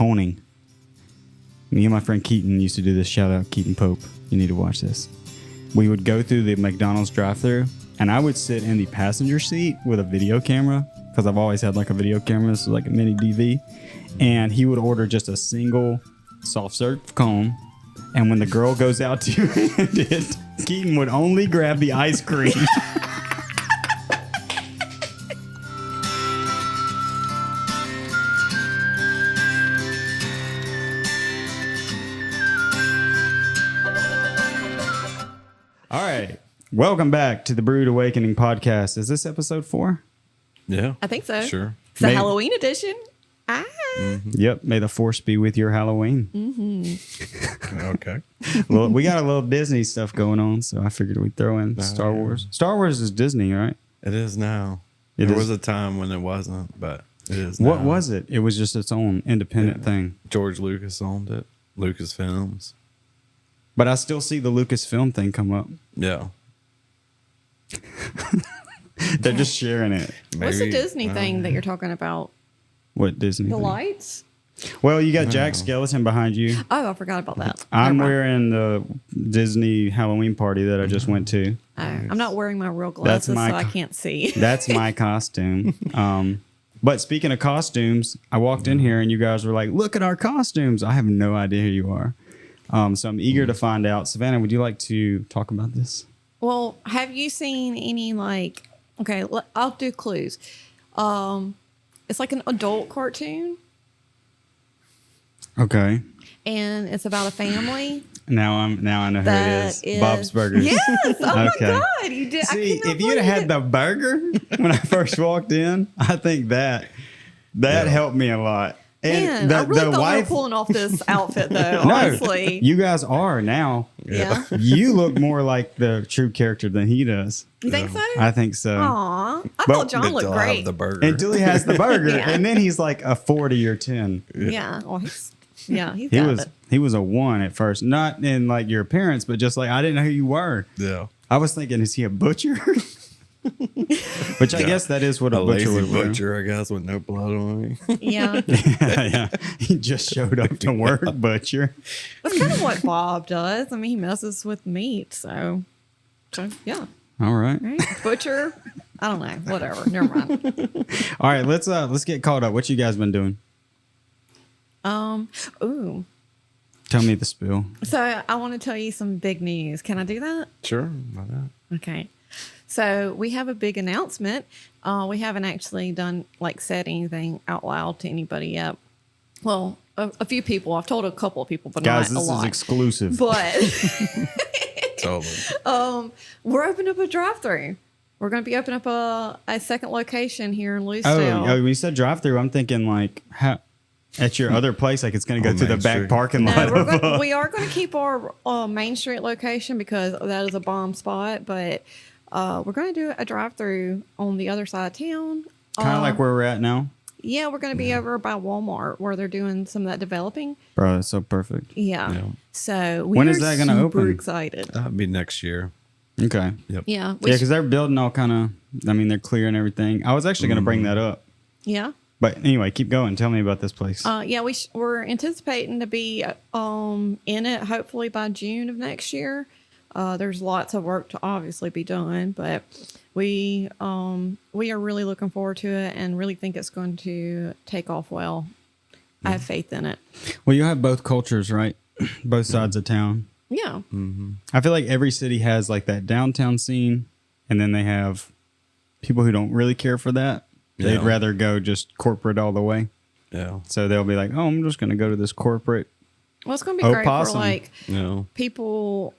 coning. Me and my friend Keaton used to do this. Shout out Keaton Pope. You need to watch this. We would go through the McDonald's drive-thru, and I would sit in the passenger seat with a video camera, because I've always had like a video camera. This was like a mini DV. And he would order just a single soft serve cone. And when the girl goes out to hand it, Keaton would only grab the ice cream. All right. Welcome back to the Brewed Awakening podcast. Is this episode 4? Yeah. I think so. Sure. It's a Halloween edition. Yep. May the force be with your Halloween. Okay. Well, we got a little Disney stuff going on, so I figured we'd throw in Star Wars. Star Wars is Disney, right? It is now. It there is. was a time when it wasn't, but it is now. What was it? It was just its own independent thing. George Lucas owned it. Lucasfilms. But I still see the Lucasfilm thing come up. Yeah. They're just sharing it. What's the Disney thing that you're talking about? What Disney The thing? lights? Well, you got Jack Skellington behind you. Oh, I forgot about that. I'm Never mind. wearing the Disney Halloween party that I just went to. Oh, I'm not wearing my real glasses, my so I co- can't see. That's my costume. But speaking of costumes, I walked in here and you guys were like, look at our costumes. I have no idea who you are. So I'm eager to find out. Savannah, would you like to talk about this? Well, have you seen any okay, I'll do clues. It's like an adult cartoon Okay. and it's about a family. Now I know who it That is. is- Bob's Burgers. Yes. Oh Okay. my God. You did. See, I if you'd have had the burger when I first walked in, I think that helped me a lot. And Man, I really thought we were wife, pulling off this outfit though, no, honestly. you guys are now. Yeah. You look more like the true character than he does. You think so? I think so. Aw. I But- thought John looked Until I have great. the burger. Until he has the burger, Yeah. and then he's like a 40 or 10. Yeah. Well, he's He got was it. he was a 1 at first, not in like your appearance, but just like I didn't know who you were. Yeah. I was thinking, is he a butcher? Which I guess that is what a, A butcher lazy would wear. butcher, I guess, with no blood on me. Yeah. Yeah, he just showed up to work, butcher. That's kind of what Bob does. I mean, he messes with meat, so yeah. All right. Right? Butcher. I don't know. Whatever. Never mind. All right, let's get caught up. What you guys been doing? Ooh. Tell me the spill. So I want to tell you some big news. Can I do that? Sure. Why not? Okay. So we have a big announcement. We haven't actually said anything out loud to anybody yet. Well, a few people. I've told a couple of people, but Guys, not a this lot. is exclusive. But Totally. we're opening up a drive-thru. We're going to be opening up a second location here in Loosedale. Oh, when you said drive-through, I'm thinking like at your other place, like it's going to go On through the Main back Street. parking lot. No, we are going to keep our Main Street location because that is a bomb spot. But we're going to do a drive-through on the other side of town. Kind of like where we're at now. Yeah, we're going to be over by Walmart where they're doing some of that developing. Bro, that's so perfect. Yeah. Yeah. So we When are is that gonna super open? excited. That'll be next year. Okay. Yep. Yeah. Yeah, Which, because they're building all kind of, they're clearing everything. I was actually going to bring that up. yeah. But anyway, keep going. Tell me about this place. Yeah, we're anticipating to be in it hopefully by June of next year. There's lots of work to obviously be done, but we are really looking forward to it and really think it's going to take off well. I have faith in it. Well, you have both cultures, right? Both sides of town. Yeah. I feel like every city has like that downtown scene, and then they have people who don't really care for that. They'd Yeah. rather go just corporate all the way. Yeah. So they'll be like, oh, I'm just going to go to this corporate. Well, it's going to be great for Opossum. like No. people.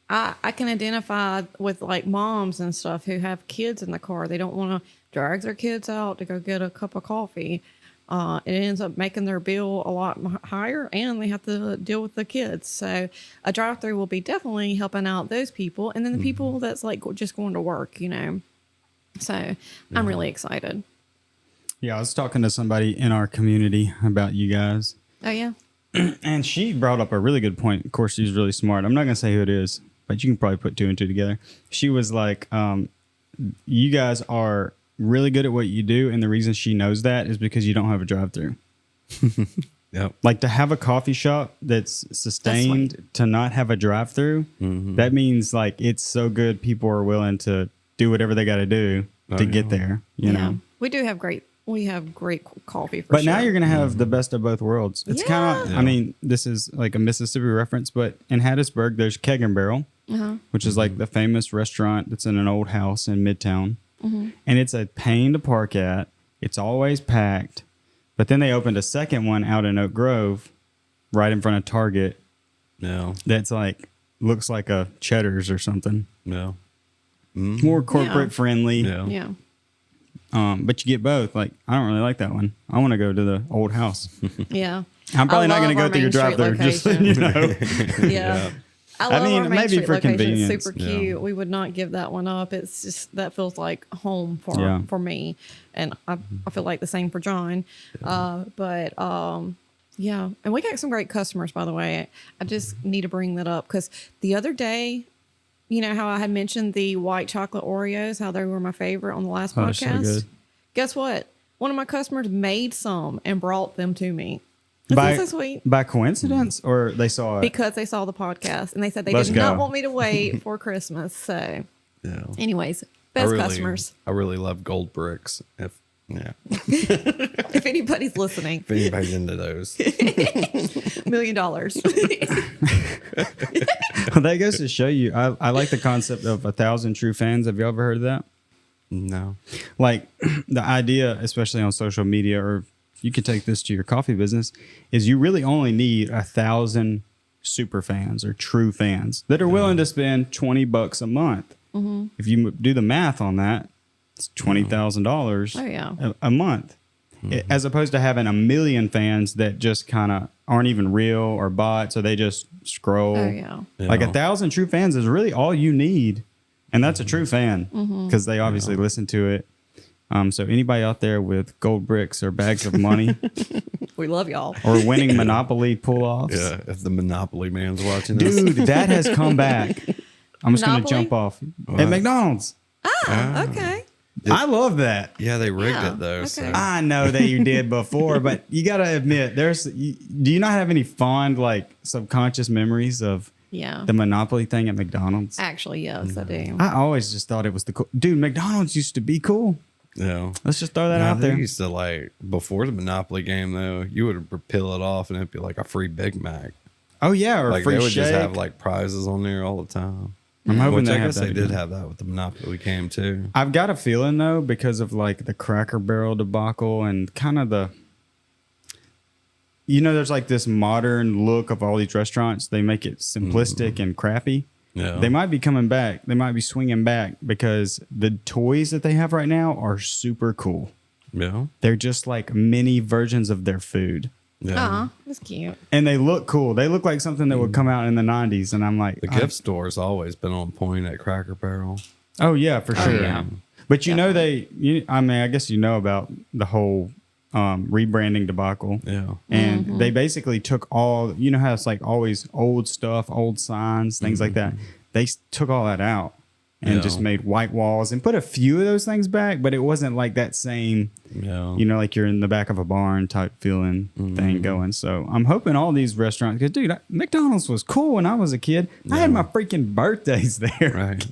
I can identify with like moms and stuff who have kids in the car. They don't want to drag their kids out to go get a cup of coffee. It ends up making their bill a lot higher, and they have to deal with the kids. So a drive-through will be definitely helping out those people, and then the people that's like just going to work, you know. So I'm really excited. Yeah, I was talking to somebody in our community about you guys, Oh yeah, and she brought up a really good point. Of course, she's really smart. I'm not going to say who it is, but you can probably put two and two together. She was like, you guys are really good at what you do, and the reason she knows that is because you don't have a drive-through. Yep. Like to have a coffee shop that's sustained to not have a drive-through, that means like it's so good people are willing to do whatever they got to do to get there, you know. We have great coffee for But sure. now you're going to have the best of both worlds. It's kind of, Yeah. I mean, this is like a Mississippi reference, but in Hattiesburg, there's Keg and Barrel, which is like the famous restaurant that's in an old house in Midtown. And it's a pain to park at. It's always packed. But then they opened a second one out in Oak Grove, right in front of Target. Yeah. That's like, looks like a Cheddar's or something. Yeah. More corporate friendly. Yeah. Yeah. But you get both. Like, I don't really like that one. I want to go to the old house. Yeah. I'm probably not going to love go through your our Main drive-thru, just so you know. Yeah. I love mean, our Main maybe Street for location. convenience. It's super cute. Yeah. We would not give that one up. It's just that feels like home Yeah. for me, and I feel like the same for John. Yeah, and we got some great customers, by the way. I just need to bring that up because the other day, you know how I had mentioned the white chocolate Oreos, how they were my favorite on the last Oh, so podcast. good. Guess what? One of my customers made some and brought them to me. Isn't so sweet? By coincidence, or they saw it? Because they saw the podcast and they said they Let's did not go. want me to wait for Christmas. So, Yeah. anyways, best customers. I really love gold bricks. If If anybody's listening, anybody's into those. $1 million. Well, that goes to show you. I like the concept of 1,000 true fans. Have you ever heard of that? No. Like the idea, especially on social media, or you could take this to your coffee business, is you really only need 1,000 super fans or true fans that are willing to spend $20 a month. If you do the math on that, it's $20,000 Oh, yeah. a month, as opposed to having 1 million fans that just kind of aren't even real or bots, or they just scroll. Oh, yeah. Like Yeah. 1,000 true fans is really all you need. And that's a true fan because they obviously listen to it. So anybody out there with gold bricks or bags of money We love y'all. or winning Monopoly pull-offs, Yeah. If the Monopoly man's watching this. dude, that has come back. I'm just going to Monopoly? jump off at McDonald's. Ah, okay. I love that. Yeah, they rigged Yeah, it though. okay. So. I know that you did before, but you got to admit, do you not have any fond, like, subconscious memories of Yeah. the Monopoly thing at McDonald's? Actually, yes, I do. I always just thought it was the cool. Dude, McDonald's used to be cool. Yeah. Let's just throw that No, out they there. used to like before the Monopoly game though, you would peel it off and it'd be like a free Big Mac. Oh, yeah, or Like free they would shake. just have like prizes on there all the time. I'm hoping Which they I have guess that they did again. have that with the Monopoly game too. I've got a feeling though, because of like the Cracker Barrel debacle and kind of there's like this modern look of all these restaurants. They make it simplistic and crappy. Yeah. They might be coming back. They might be swinging back because the toys that they have right now are super cool. Yeah. They're just like mini versions of their food. Yeah. Aw, that's cute. And they look cool. They look like something that would come out in the 90s. And I'm like, The gift store's always been on point at Cracker Barrel. oh, yeah, for sure. yeah. But I guess you know about the whole rebranding debacle. Yeah. And they basically took all, you know how it's like always old stuff, old signs, things like that. They took all that out and Yeah. just made white walls and put a few of those things back, but it wasn't like that same, Yeah. like you're in the back of a barn type feeling thing going. So I'm hoping all these restaurants, because dude, McDonald's was cool when I was a kid. I had my freaking birthdays there. Right.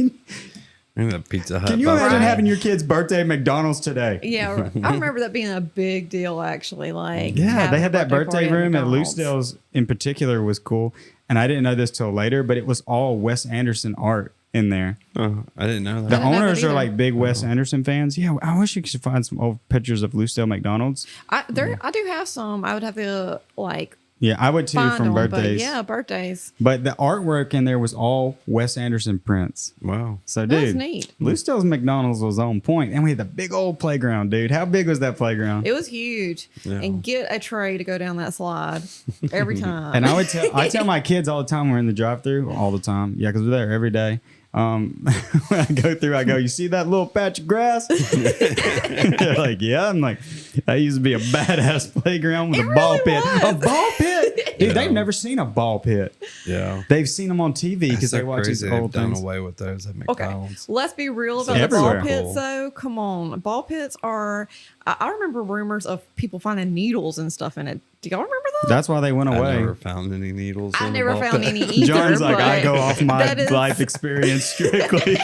And the Pizza Hut. Can you buffet. imagine having your kid's birthday at McDonald's today? Yeah, I remember that being a big deal, actually. Like, Yeah, having they a had that birthday party at room at McDonald's. LooseDale's in particular was cool. And I didn't know this till later, but it was all Wes Anderson art in there. Oh, I didn't know The that. didn't know that owners are either. like big Wes Anderson fans. Yeah, I wish you could find some old pictures of Loosedale McDonald's. I do have some. I would have to like Yeah, I would too find from them, birthdays. but yeah, birthdays. But the artwork in there was all Wes Anderson prints. Wow. So, That's dude, neat. Loosedale's McDonald's was on point. And we had the big old playground, dude. How big was that playground? It was huge, Yeah. and get a tray to go down that slide every time. And I tell my kids all the time we're in the drive-thru all the time. Yeah, because we're there every day. When I go through, I go, you see that little patch of grass? They're like, yeah. I'm like, that used to be a badass playground with It a ball really pit. was. A ball pit? Dude, they've never seen a ball pit. Yeah. They've seen them on TV because That's they so watch these crazy. old They've done things. away with those at Okay, McDonald's. let's be real about the Everywhere. ball pits, though. Come on, ball pits are. I remember rumors of people finding needles and stuff in it. Do y'all remember that? That's why they went I away. never found any needles. I in the never ball found pit. any either. John's like, but I go off my that is- life experience strictly.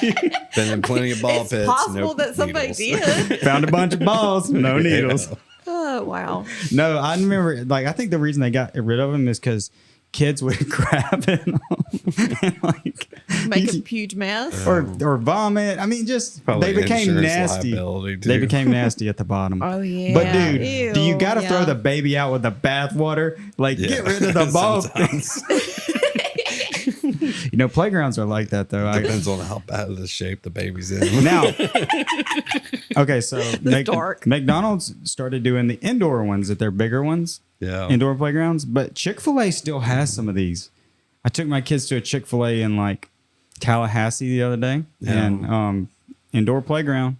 Been in plenty of ball It's pits. possible no that somebody needles. did. Found a bunch of balls, no needles. Yeah. Oh wow! No, I remember. Like, I think the reason they got rid of them is because kids would grab it and like Make a huge mess. or vomit. I mean, just Probably they became insurance nasty. liability, too. They became nasty at the bottom. Oh yeah. But dude, Ew, do you got to throw yeah. the baby out with the bathwater? Like, Yeah. get rid of the ball. Sometimes. You know, playgrounds are like that though. Depends on how bad of the shape the baby's in. Now, okay, so dark. McDonald's started doing the indoor ones, that they're bigger ones, Yeah. indoor playgrounds. But Chick-fil-A still has some of these. I took my kids to a Chick-fil-A in like Tallahassee the other day, Yeah. and indoor playground,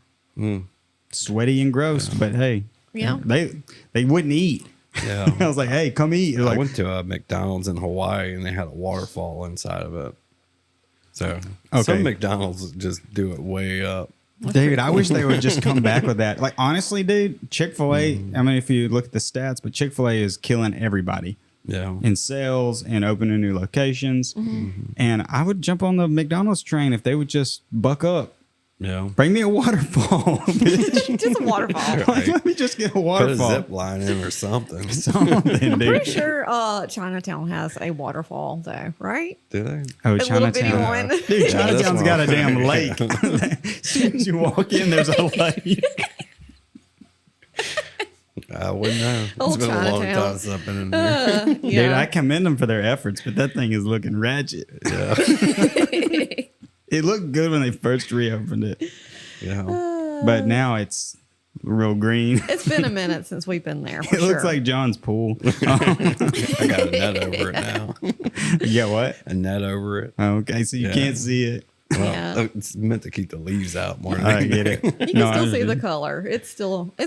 sweaty and gross. But hey, Yeah. they wouldn't eat. Yeah. I was like, hey, come eat. They're I like, went to a McDonald's in Hawaii and they had a waterfall inside of it. So Okay. some McDonald's just do it way up. dude, I wish they would just come back with that. Like, honestly, dude, Chick-fil-A, I mean, if you look at the stats, but Chick-fil-A is killing everybody Yeah. in sales and opening new locations. And I would jump on the McDonald's train if they would just buck up. Yeah. Bring me a waterfall, bitch. Just a waterfall. Like, let me just get a Put a waterfall. zip line in or something. Something, Pretty dude. sure Chinatown has a waterfall though, right? Did I? Oh, A little bitty Chinatown. one. Dude, Yeah, that's Chinatown's got a one. damn lake. As soon as you walk in, there's a lake. I wouldn't know. Old It's been a long Chinatown. time since I've been in there. Yeah. Dude, I commend them for their efforts, but that thing is looking ratchet. Yeah. It looked good when they first reopened it, Yeah. but now it's real green. It's been a minute since we've been there. For It looks sure. like John's pool. I got a net over it now. Yeah, what? A net over it. Okay, so you Yeah. can't see it. Well, Yeah. it's meant to keep the leaves out more than I get it. You can still see the color. It's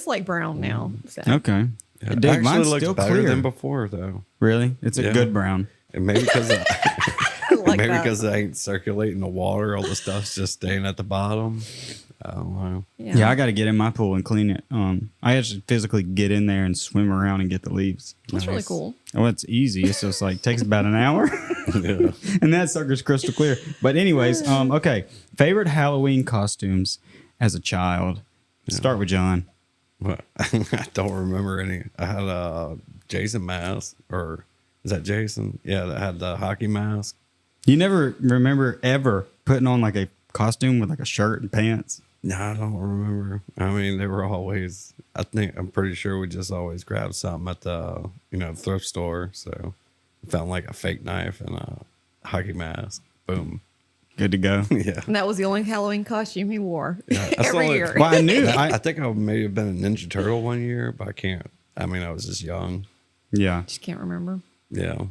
like brown now. So. Okay. Yeah, Dude, it actually mine's looks still better clear. than before, though. Really? It's a Yeah. good brown. And maybe because I like maybe that. because they ain't circulating the water, all the stuff's just staying at the bottom. I don't know. Yeah, I got to get in my pool and clean it. I actually physically get in there and swim around and get the leaves. That's really cool. Oh, it's easy. It's just like takes about an hour, Yeah. and that sucker's crystal clear. But anyways, okay. Favorite Halloween costumes as a child. Start with John. But I don't remember any. I had a Jason mask, or is that Jason? Yeah, that had the hockey mask. You never remember ever putting on like a costume with like a shirt and pants? No, I don't remember. I mean, they were always. I'm pretty sure we just always grabbed something at the thrift store. So we found like a fake knife and a hockey mask. Boom. Good to go. Yeah. And that was the only Halloween costume he wore That's the every only- year. Well, I knew. I think I may have been a Ninja Turtle one year, but I can't. I mean, I was just young. Yeah. Just can't remember. Yeah.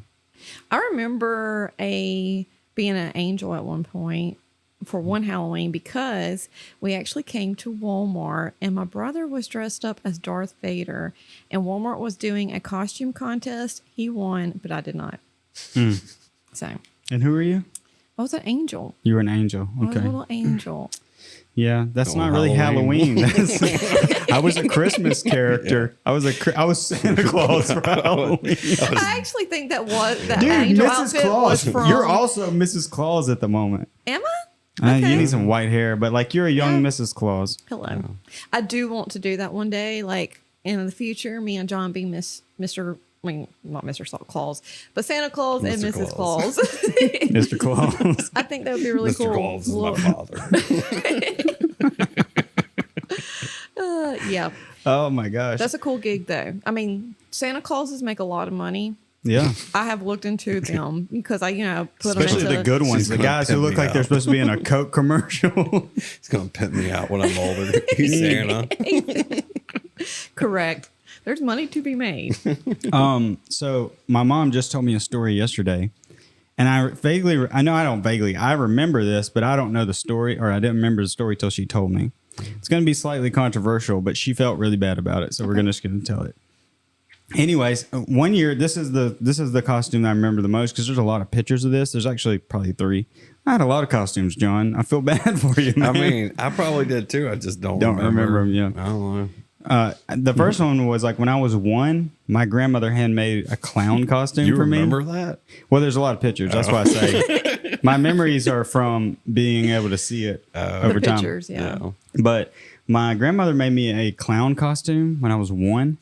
I remember being an angel at one point for one Halloween because we actually came to Walmart and my brother was dressed up as Darth Vader and Walmart was doing a costume contest. He won, but I did not. So And who are you? I was an angel. You were an angel. I was a Okay. little angel. Yeah, that's Oh, not really Halloween. Halloween. I was a Christmas character. I was Santa Claus for Halloween. I actually think that Dude, angel Mrs. outfit Claus. was from. You're also Mrs. Claus at the moment. Am I? You Okay. need some white hair, but like you're a young Yeah. Mrs. Claus. Hello. I do want to do that one day, like in the future. Me and John be Mr. I mean, not Mr. Claus, but Santa Claus and Mr. Mrs. Claus. Claus. Mr. Claus. I think that would be really Mr. cool. Claus is my Look, father. yeah, Oh my gosh. that's a cool gig, though. I mean, Santa Clauses make a lot of money. Yeah. I have looked into them because I, put Especially them into the good ones. She's The gonna guys who pimp look me like they're out. supposed to be in a Coke commercial. He's gonna pimp me out when I'm older. He's Santa. Correct. There's money to be made. So my mom just told me a story yesterday, and I remember this, but I don't know the story, or I didn't remember the story till she told me. It's going to be slightly controversial, but she felt really bad about it, so we're just going to tell it. Anyways, one year, this is the costume that I remember the most because there's a lot of pictures of this. There's actually probably 3. I had a lot of costumes, John. I feel bad for you, man. I mean, I probably did too. I just don't remember them. Yeah. I don't know. The first one was like when I was 1, my grandmother handmade a clown costume You for me. remember that? Well, there's a lot of pictures. That's why I say my memories are from being able to see it over The time. pictures, yeah. But my grandmother made me a clown costume when I was 1,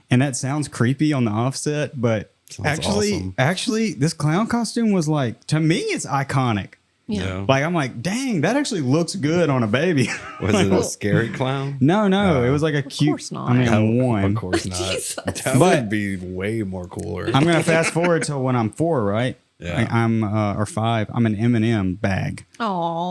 and that sounds creepy on the offset, but Sounds awesome. actually, this clown costume was like, to me, it's iconic. Yeah. Like, I'm like, dang, that actually looks good on a baby. Was it a scary clown? No, it was like a cute. course not. I mean, I'm Of 1. course not. Jesus. That would be way more cooler. I'm gonna fast forward till when I'm 4, right? Yeah. I'm or 5. I'm an M&M bag. Aw.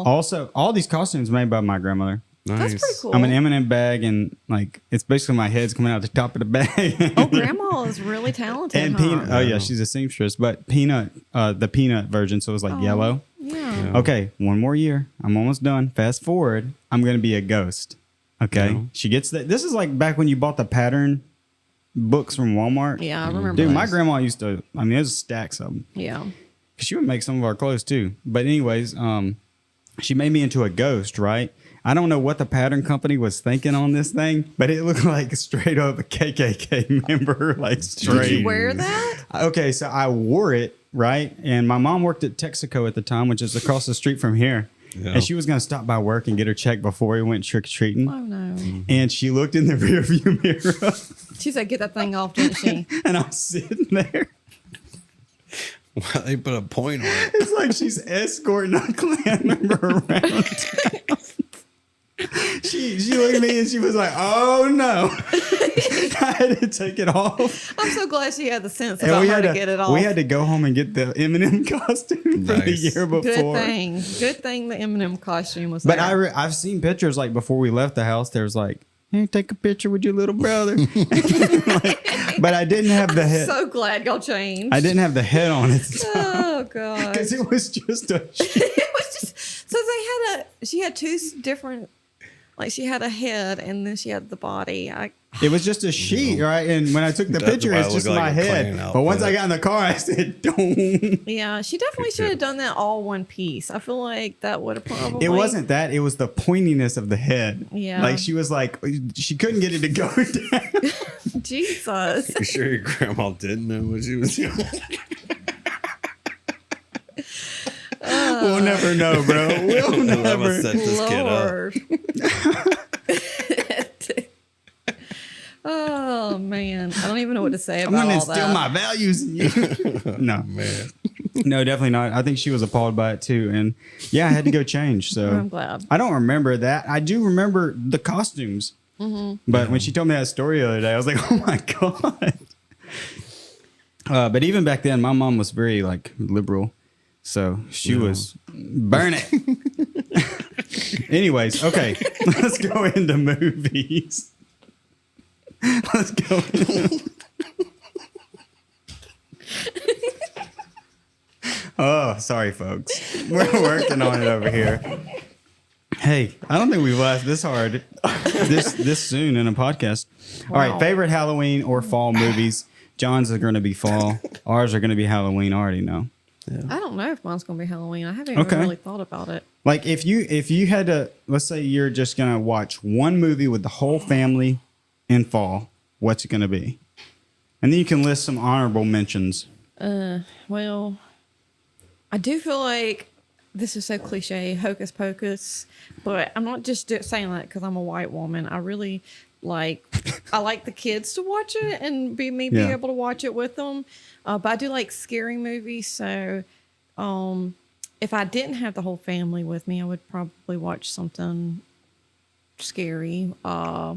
Also, all these costumes made by my grandmother. That's pretty cool. I'm an M&M bag, and like it's basically my head's coming out the top of the bag. Oh, Grandma is really talented. And huh? peanut. Oh yeah, she's a seamstress, but peanut, the peanut version, so it was like yellow. Yeah. Okay, one more year. I'm almost done. Fast forward. I'm gonna be a ghost. Okay, Yeah. she gets that. This is like back when you bought the pattern books from Walmart. Yeah, I remember. Dude, my those. grandma used to. I mean, there's stacks of them. Yeah. Cause she would make some of our clothes too. But anyways, she made me into a ghost, right? I don't know what the pattern company was thinking on this thing, but it looked like straight up a KKK member, like straight. Did you wear that? Okay, so I wore it, right? And my mom worked at Texaco at the time, which is across the street from here. Yeah. And she was going to stop by work and get her check before we went trick-or-treating. Oh no. And she looked in the rearview mirror, She said, "Get that thing off," didn't she? and I was sitting there. Well, they put a point on it. It's like she's escorting a Klan member around town. She looked at me and she was like, "Oh no!" I had to take it off. I'm so glad she had the sense And about we her had to get it off. We had to go home and get the M&M costume from the Nice. year before. Good thing the M&M costume was But there. I've seen pictures like before we left the house. There was like, "Hey, take a picture with your little brother." But I didn't have the head. So glad y'all changed. I didn't have the head on it Oh god. because it was just a. It was just so she had two different, like she had a head and then she had the body. It was just a sheet, right? And when I took the That's picture, why it it's just looked my like a head. Klan But once I outfit. got in the car, I said, "Don't." Yeah, she definitely should have done that all one piece. I feel like that would have probably. It wasn't that. It was the pointiness of the head. Yeah. Like she was like, she couldn't get it to go down. Jesus. You sure your grandma didn't know what she was doing? We'll never know, bro. We'll I'm gonna never. set this kid up. Lord. Oh man, I don't even know what to say I'm about gonna all instill that. my values in you. No, Man. no, definitely not. I think she was appalled by it too, and yeah, I had to go change. So I'm glad. I don't remember that. I do remember the costumes, but when she told me that story the other day, I was like, "Oh my god!" But even back then, my mom was very like liberal, so she was burn it. Anyways, okay, let's go into movies. Let's go. Oh, sorry, folks. We're working on it over here. Hey, I don't think we've laughed this hard this soon in a podcast. All right, Wow. favorite Halloween or fall movies. John's are going to be fall. Ours are going to be Halloween. I already know. I don't know if mine's gonna be Halloween. I haven't even Okay. really thought about it. Like if you had to, let's say you're just going to watch one movie with the whole family in fall, what's it going to be? And then you can list some honorable mentions. Well, I do feel like this is so cliche, Hocus Pocus, but I'm not just saying that because I'm a white woman. I really like, I like the kids to watch it and be Yeah. able to watch it with them. But I do like scary movies, so if I didn't have the whole family with me, I would probably watch something scary. I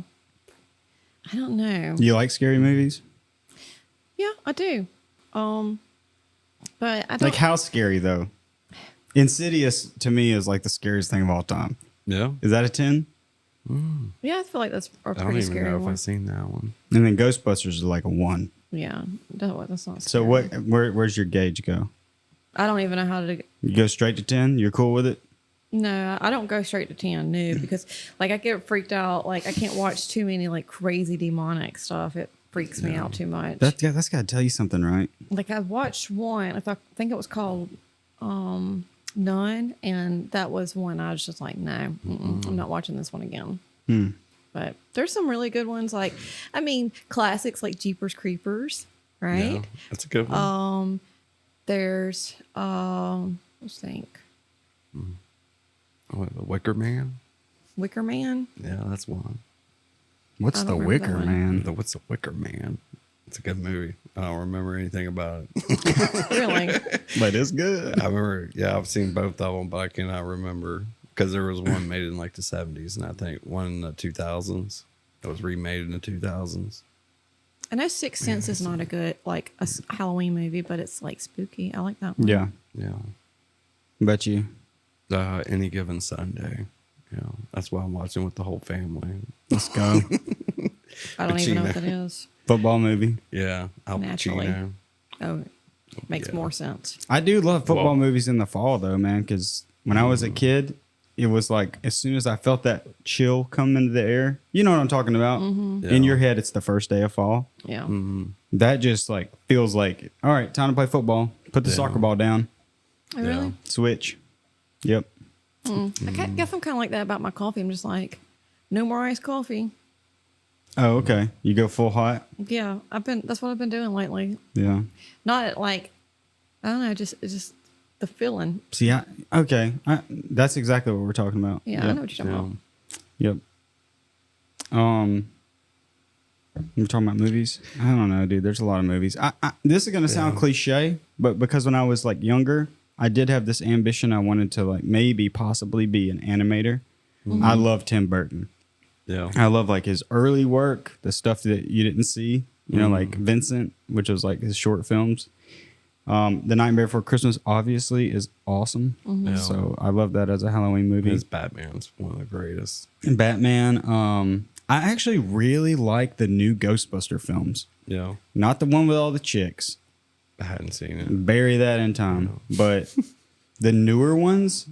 don't know. You like scary movies? Yeah, I do. But I don't. Like how scary though? Insidious to me is like the scariest thing of all time. Yeah. Is that a 10? Yeah, I feel like that's a I don't pretty even scary know if one. I've seen that one. And then Ghostbusters is like a 1. Yeah, that's not. So scary. where's your gauge go? I don't even know how to. You go straight to 10? You're cool with it? No, I don't go straight to 10. No, because like I get freaked out. Like I can't watch too many like crazy demonic stuff. It freaks me out too much. That's got to tell you something, right? Like I watched one, I think it was called Nun, and that was one I was just like, no, I'm not watching this one again. But there's some really good ones, like, I mean, classics like Jeepers Creepers, right? Yeah, that's a good one. There's let's think, Oh, the Wicker Man. Wicker Man. Yeah, that's one. What's I the don't remember Wicker that one. Man? What's the Wicker Man? It's a good movie. I don't remember anything about it. Really? But it's good. I remember, yeah, I've seen both of them, but I cannot remember because there was one made in like the 70s, and I think one in the 2000s that was remade in the 2000s. I know Sixth Sense is not a good like a Halloween movie, but it's like spooky. I like that one. Yeah. Yeah. Bet you. Any Given Sunday. Yeah, that's why I'm watching with the whole family. Let's go. I don't even know what Pacino. that is. Football movie. Yeah, Al Naturally. Pacino. Oh, makes Yeah. more sense. I do love football Well- movies in the fall, though, man, because when I was a kid, it was like as soon as I felt that chill come into the air, you know what I'm talking about? Mm-hmm. Yeah. In your head, it's the first day of fall. Yeah. That just like feels like, all right, time to play football. Put the Yeah. soccer ball down. Oh, really? Switch. Yep. I guess I'm kind of like that about my coffee. I'm just like, no more iced coffee. Oh, okay. You go full hot. Yeah, that's what I've been doing lately. Yeah. Not like, I don't know, it's just the feeling. See, that's exactly what we're talking about. Yeah, I know what you're talking about. Yep. You're talking about movies? I don't know, dude. There's a lot of movies. This is gonna sound cliche, but because when I was like younger, I did have this ambition. I wanted to like maybe possibly be an animator. I love Tim Burton. Yeah. I love like his early work, the stuff that you didn't see. You know, like Vincent, which was like his short films. The Nightmare Before Christmas obviously is awesome. Yeah. So I love that as a Halloween movie. His Batman's one of the greatest. And Batman. I actually really like the new Ghostbuster films. Yeah. Not the one with all the chicks. I hadn't seen it. Bury that in time. But the newer ones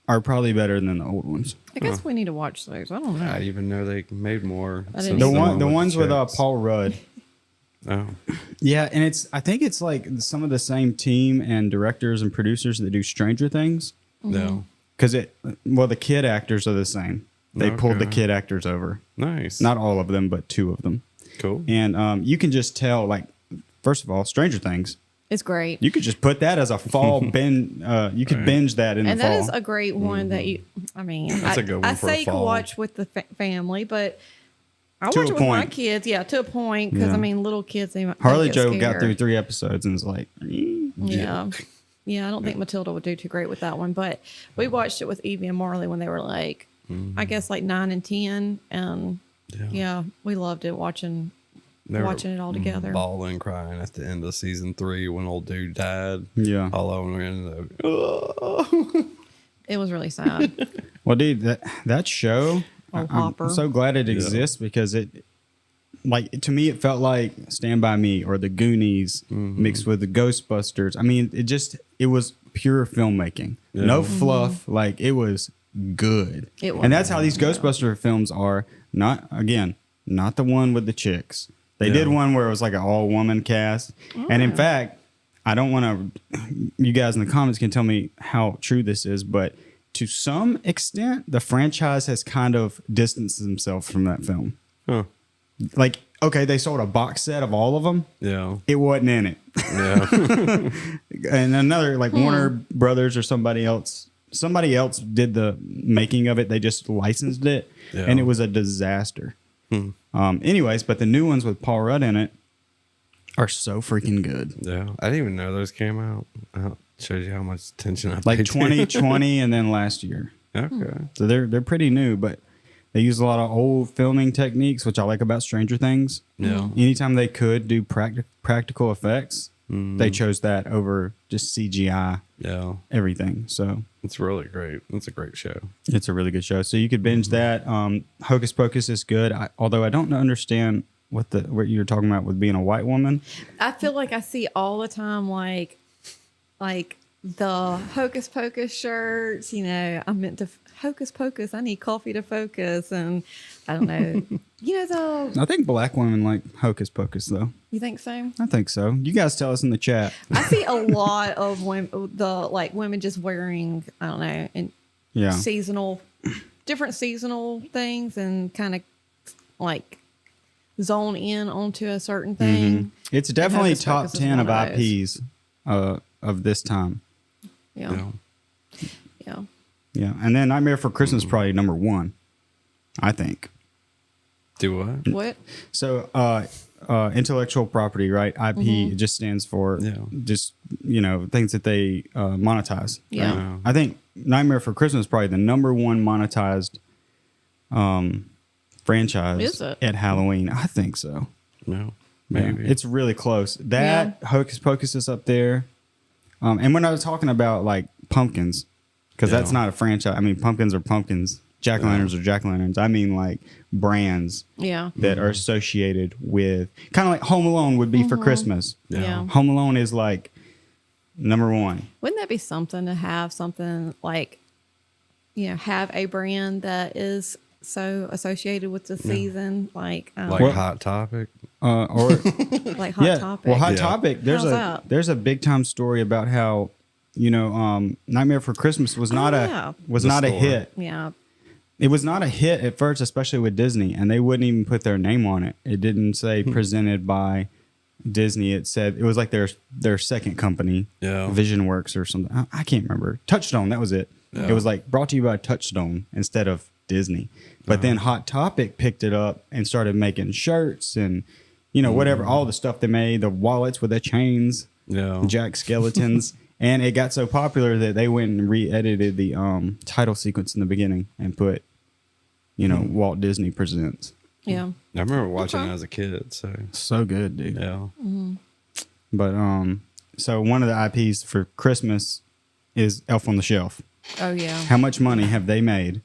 are probably better than the old ones. I guess we need to watch those. I don't know. I didn't even know they made more. I didn't since either. The ones with chicks. Paul Rudd. Oh. Yeah, and I think it's like some of the same team and directors and producers that do Stranger Things. No. Because the kid actors are the same. They pulled the Okay. kid actors over. Nice. Not all of them, but two of them. cool. And you can just tell, like, first of all, Stranger Things. It's great. You could just put that as a fall binge. You could binge that in And the fall. that is a great one that you, I mean, That's a good one I for say a you can fall. watch with the family, but I To watch a it with my point. kids. Yeah, to a point. Because, Yeah. I mean, little kids, they Harley get Joe got scared. through 3 episodes and was like, Yeah. Yeah, I don't think Matilda would do too great with that one. But we watched it with Evie and Marley when they were like, I guess like 9 and 10. And yeah, we loved it watching it all together. Bawling, crying at the end of season 3 when old dude died. Yeah. All of them were in the. It was really sad. Well, dude, that show, Oh, Hopper. I'm so glad it exists because to me, it felt like Stand By Me or The Goonies mixed with the Ghostbusters. I mean, it was pure filmmaking. Yeah. No fluff. Like, it was good. It was. And that's how these Ghostbuster films are. Not the one with the chicks. They Yeah. did one where it was like an all-woman cast. And in fact, I don't want to... You guys in the comments can tell me how true this is, but to some extent, the franchise has kind of distanced themselves from that film. Huh. Like, okay, they sold a box set of all of them. Yeah. It wasn't in it. Yeah. And another, like Warner Brothers or somebody else did the making of it. They just licensed it, Yeah. and it was a disaster. Anyways, but the new ones with Paul Rudd in it are so freaking good. Yeah. I didn't even know those came out. Shows you how much attention I Like paid to. 2020 and then last year. Okay. So they're pretty new, but they use a lot of old filming techniques, which I like about Stranger Things. Yeah. Anytime they could do practical effects, they chose that over just CGI Yeah. everything. So It's really great. It's a great show. it's a really good show. So you could binge that. Hocus Pocus is good. Although I don't understand what you're talking about with being a white woman. I feel like I see all the time, like the Hocus Pocus shirts. You know, I meant to Hocus Pocus. I need coffee to focus, and I don't know. You know, I think black women like Hocus Pocus, though. you think so? I think so. You guys tell us in the chat. I see a lot of women just wearing, I don't know, and Yeah. different seasonal things, and kind of like zone in onto a certain thing. It's definitely Hocus top Pocus is 10 of one of those. IPs of this time. Yeah, Yeah. yeah. Yeah. And then Nightmare for Christmas probably number 1, I think. Do what? What? So, intellectual property, right? IP, it just stands for just, things that they monetize. Yeah. Yeah. I think Nightmare for Christmas is probably the number 1 monetized franchise Is it? at Halloween. I think so. No. Yeah, Maybe. it's really close. That Hocus Pocus is up there. And when I was talking about like pumpkins, because that's not a franchise. I mean, pumpkins are pumpkins. Jack-o'-lanterns are jack-o'-lanterns. I mean, like brands Yeah. that are associated with kind of like Home Alone would be for Christmas. Yeah. Home Alone is like number 1. Wouldn't that be something to have something like, have a brand that is so associated with the season, like like Hot Topic. Or like Hot Topic? Well, Hot Yeah. Topic. There's How's a that? there's a big time story about how Nightmare for Christmas was not yeah. a store. hit. Yeah. It was not a hit at first, especially with Disney, and they wouldn't even put their name on it. It didn't say presented by Disney. It said it was like their second company, Yeah. VisionWorks or something. I can't remember. Touchstone, that was it. Yeah. It was like brought to you by Touchstone instead of Disney. But then Hot Topic picked it up and started making shirts and whatever, all the stuff they made, the wallets with the chains, Yeah. Jack Skeletons. And it got so popular that they went and re-edited the title sequence in the beginning and put, Walt Disney Presents. Yeah. I remember watching Okay. it as a kid. So, So good, dude. yeah. But so one of the IPs for Christmas is Elf on the Shelf. Oh yeah. How much money have they made?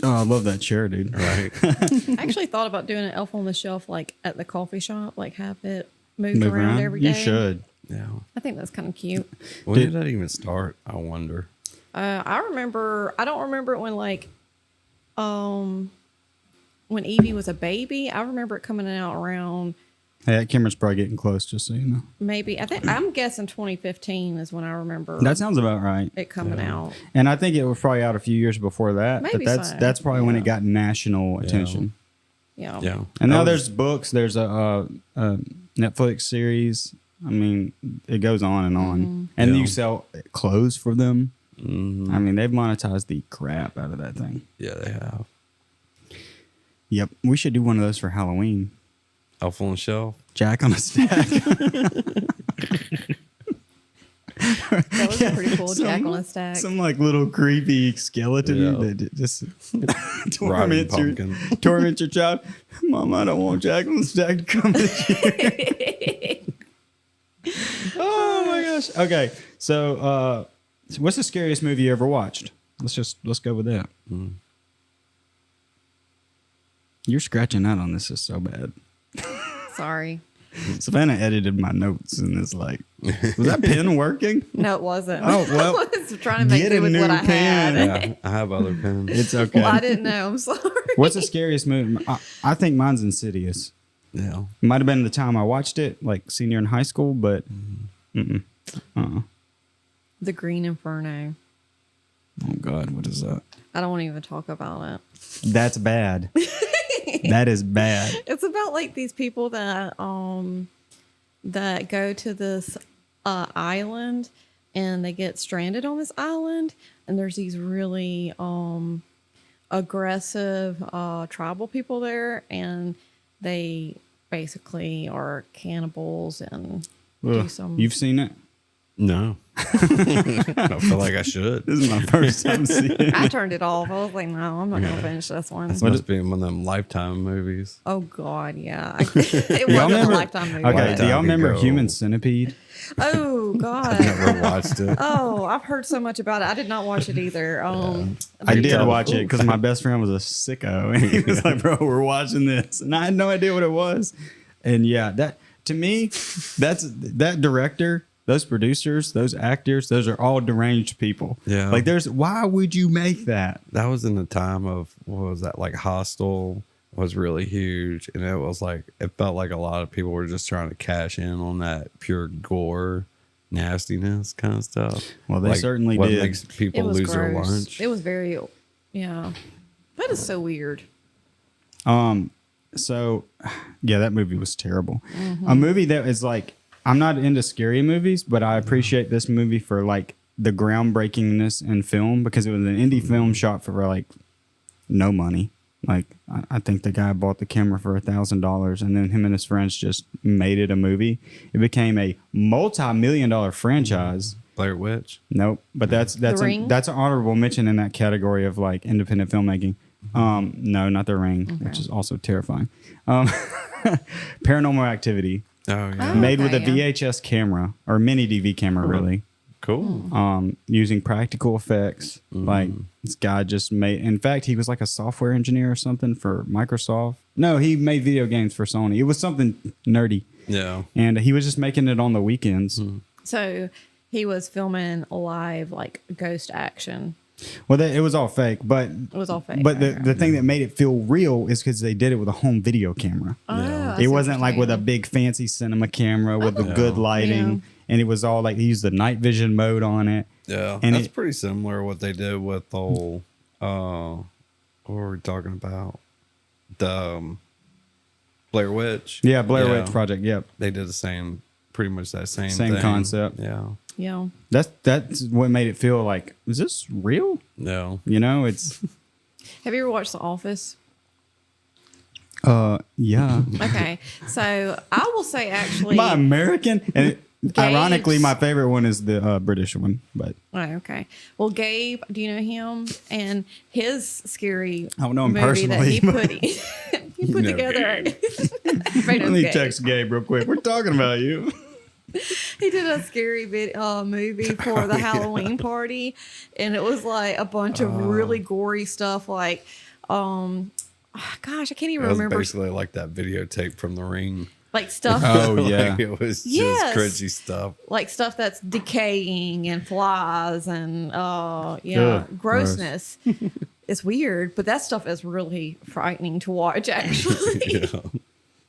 Oh, I love that chair, dude. Right. I actually thought about doing an Elf on the Shelf like at the coffee shop, like have it moved Move around every day. You should. Yeah. I think that's kind of cute. When Did- did that even start? I wonder. I don't remember it when when Evie was a baby. I remember it coming out around Hey, that camera's probably getting close, just so you know. I'm guessing 2015 is when I remember That sounds about right. it coming out. And I think it was probably out a few years before that. Maybe but so. that's probably when Yeah. it got national attention. Yeah. Yeah. And now That there's books. There's a Netflix series. I mean, it goes on and on. And Yeah. you sell clothes for them. Mhm. I mean, they've monetized the crap out of that thing. Yeah, they have. Yep. We should do one of those for Halloween. Elf on the Shelf. Jack on a stack. That was a pretty cool Jack on a stack. Some like little creepy skeleton Yeah. that just Rotting torment your child. Mom, I don't want Jack on the stack to come this year. Oh my gosh. Okay. So what's the scariest movie you ever watched? Let's go with that. You're scratching out on this is so bad. Sorry. Savannah edited my notes and it's like, was that pen working? No, it wasn't. Oh, well, I was trying to make get do a with what new I pen. had. Yeah, I have other pens. It's okay. Well, I didn't know. I'm sorry. What's the scariest movie? I think mine's Insidious. Yeah. It might have been the time I watched it, like senior in high school, but The Green Inferno. oh God, what is that? I don't want to even talk about it. That's bad. That is bad. It's about like these people that go to this island and they get stranded on this island, and there's these really aggressive tribal people there, and they basically are cannibals and do Ugh. some. You've seen it? No. I feel like I should. This is my first time seeing it. I turned it off. I was like, no, I'm not gonna finish this one. This must be one of them Lifetime movies. Oh God, yeah. It wasn't a remember- Lifetime movie. Okay, Lifetime do y'all remember ago. Human Centipede? Oh God. Never watched it. Oh, I've heard so much about it. I did not watch it either. I did tell. watch it because my best friend was a sicko, and he was like, "Bro, we're watching this," and I had no idea what it was. And yeah, that to me, that director those producers, those actors, those are all deranged people. Yeah. Like why would you make that? That was in the time of, what was that, like Hostel was really huge, and it was like, it felt like a lot of people were just trying to cash in on that pure gore nastiness kind of stuff. Well, they Like, certainly what did. makes people It was lose their gross. lunch. It was very, yeah. That is so weird. So yeah, that movie was terrible. A movie that is like, I'm not into scary movies, but I appreciate this movie for like the groundbreakingness in film, because it was an indie film shot for like no money. Like I think the guy bought the camera for $1,000, and then him and his friends just made it a movie. It became a multi-million-dollar franchise. Blair Witch. Nope, but that's Ring? that's an honorable mention in that category of like independent filmmaking. No, not The Ring, which is also terrifying. Paranormal Activity, Oh yeah. made with a Okay, yeah. VHS camera or mini DV camera, really. Cool. Using practical effects. Like this guy just made. In fact, he was like a software engineer or something for Microsoft. No, he made video games for Sony. It was something nerdy, Yeah. and he was just making it on the weekends. So he was filming live, like ghost action. Well, it was all fake, but It was all fake. But right, the thing that made it feel real is because they did it with a home video camera. right. It wasn't like with a big fancy cinema camera with the good lighting, and it was all like he used the night vision mode on it. Yeah. And That's it- pretty similar what they did with the whole, what were we talking about? The Blair Witch. Yeah, Blair Witch Project. Yep, They did the same, pretty much that same Same thing. concept. Yeah. Yeah. that's what made it feel like, is this real? No. You know, it's Have you ever watched The Office? yeah. Okay. So I will say actually. My American, and ironically, Gabe's- my favorite one is the British one. But Oh, okay. Well, Gabe, do you know him? And his scary I don't know him movie that he personally, put, he put know together. let me text Gabe real quick. We're talking about you. He did a scary movie for the Halloween party, and it was like a bunch of really gory stuff. Like, gosh, I can't even It was remember. basically like that videotape from The Ring. Like stuff, Oh, Like, yeah. it was just Yes. cringy stuff. like stuff that's decaying and flies and yeah, Ugh, grossness. It's weird, but that stuff is really frightening to watch. Actually, Yeah.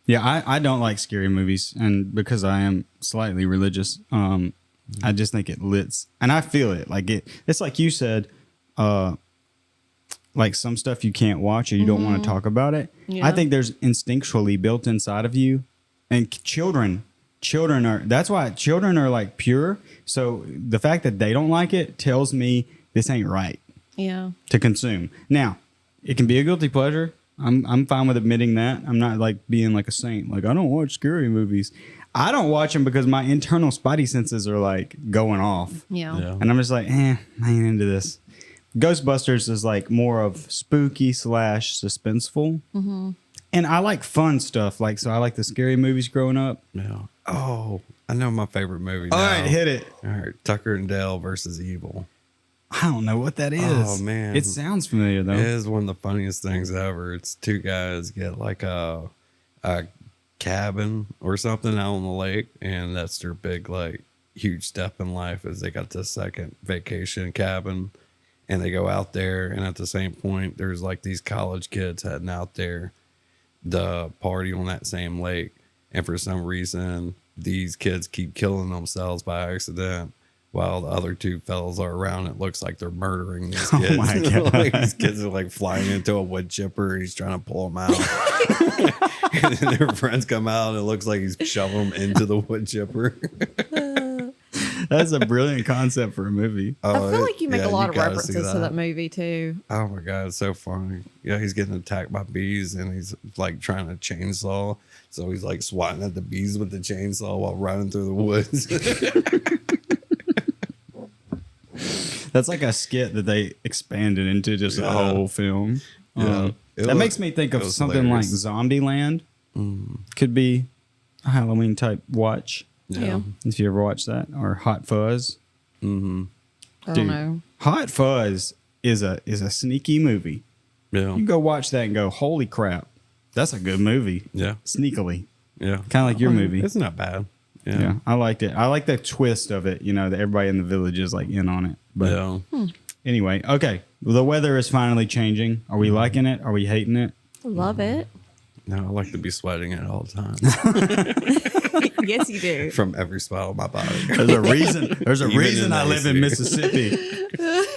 Yeah, I don't like scary movies, and because I am slightly religious, I just think it lits, and I feel it. Like it's like you said, like some stuff you can't watch or you don't want to talk about it. Yeah. I think there's instinctually built inside of you, and children are. That's why children are like pure. So the fact that they don't like it tells me this ain't right yeah. to consume. Now, it can be a guilty pleasure. I'm fine with admitting that. I'm not like being like a saint. Like, I don't watch scary movies. I don't watch them because my internal spidey senses are like going off. Yeah. Yeah. And I'm just like, I ain't into this. Ghostbusters is like more of spooky / suspenseful. Mm-hmm. And I like fun stuff. Like, so I like the scary movies growing up. Yeah. Oh, I know my favorite movie now. All right, hit it. All right, Tucker and Dale versus Evil. I don't know what that is. Oh, man. It sounds familiar though. It is one of the funniest things ever. It's two guys get like a cabin or something out on the lake, and that's their big, like, huge step in life is they got this second vacation cabin, and they go out there, and at the same point, there's like these college kids heading out there to party on that same lake, and for some reason, these kids keep killing themselves by accident. While the other two fellas are around, it looks like they're murdering these kids. Oh my God. Like these kids are like flying into a wood chipper, and he's trying to pull them out. And then their friends come out, and it looks like he's shoving them into the wood chipper. That's a brilliant concept for a movie. I feel like you make a lot of gotta see references to that movie too. Oh my God, it's so funny. Yeah, he's getting attacked by bees, and he's like trying to chainsaw. So he's like swatting at the bees with the chainsaw while running through the woods. That's like a skit that they expanded into just a Yeah. whole film. Yeah. It That was- makes me think it of was something hilarious. like Zombieland. Could be a Halloween type watch, Yeah. if you ever watched that, or Hot Fuzz. I don't Dude, know. Hot Fuzz is a sneaky movie. Yeah. You go watch that and go, holy crap, that's a good movie. Yeah. Sneakily, Yeah. kind of like your movie. It's not bad. Yeah, I liked it. I like the twist of it. You know, that everybody in the village is like in on it. But anyway, okay. Well, the weather is finally changing. Are we liking it? Are we hating it? Love it. No, I like to be sweating it all the time. Yes, you do. From every spot on my body. There's a reason. There's a Even reason in I live in AC. Mississippi.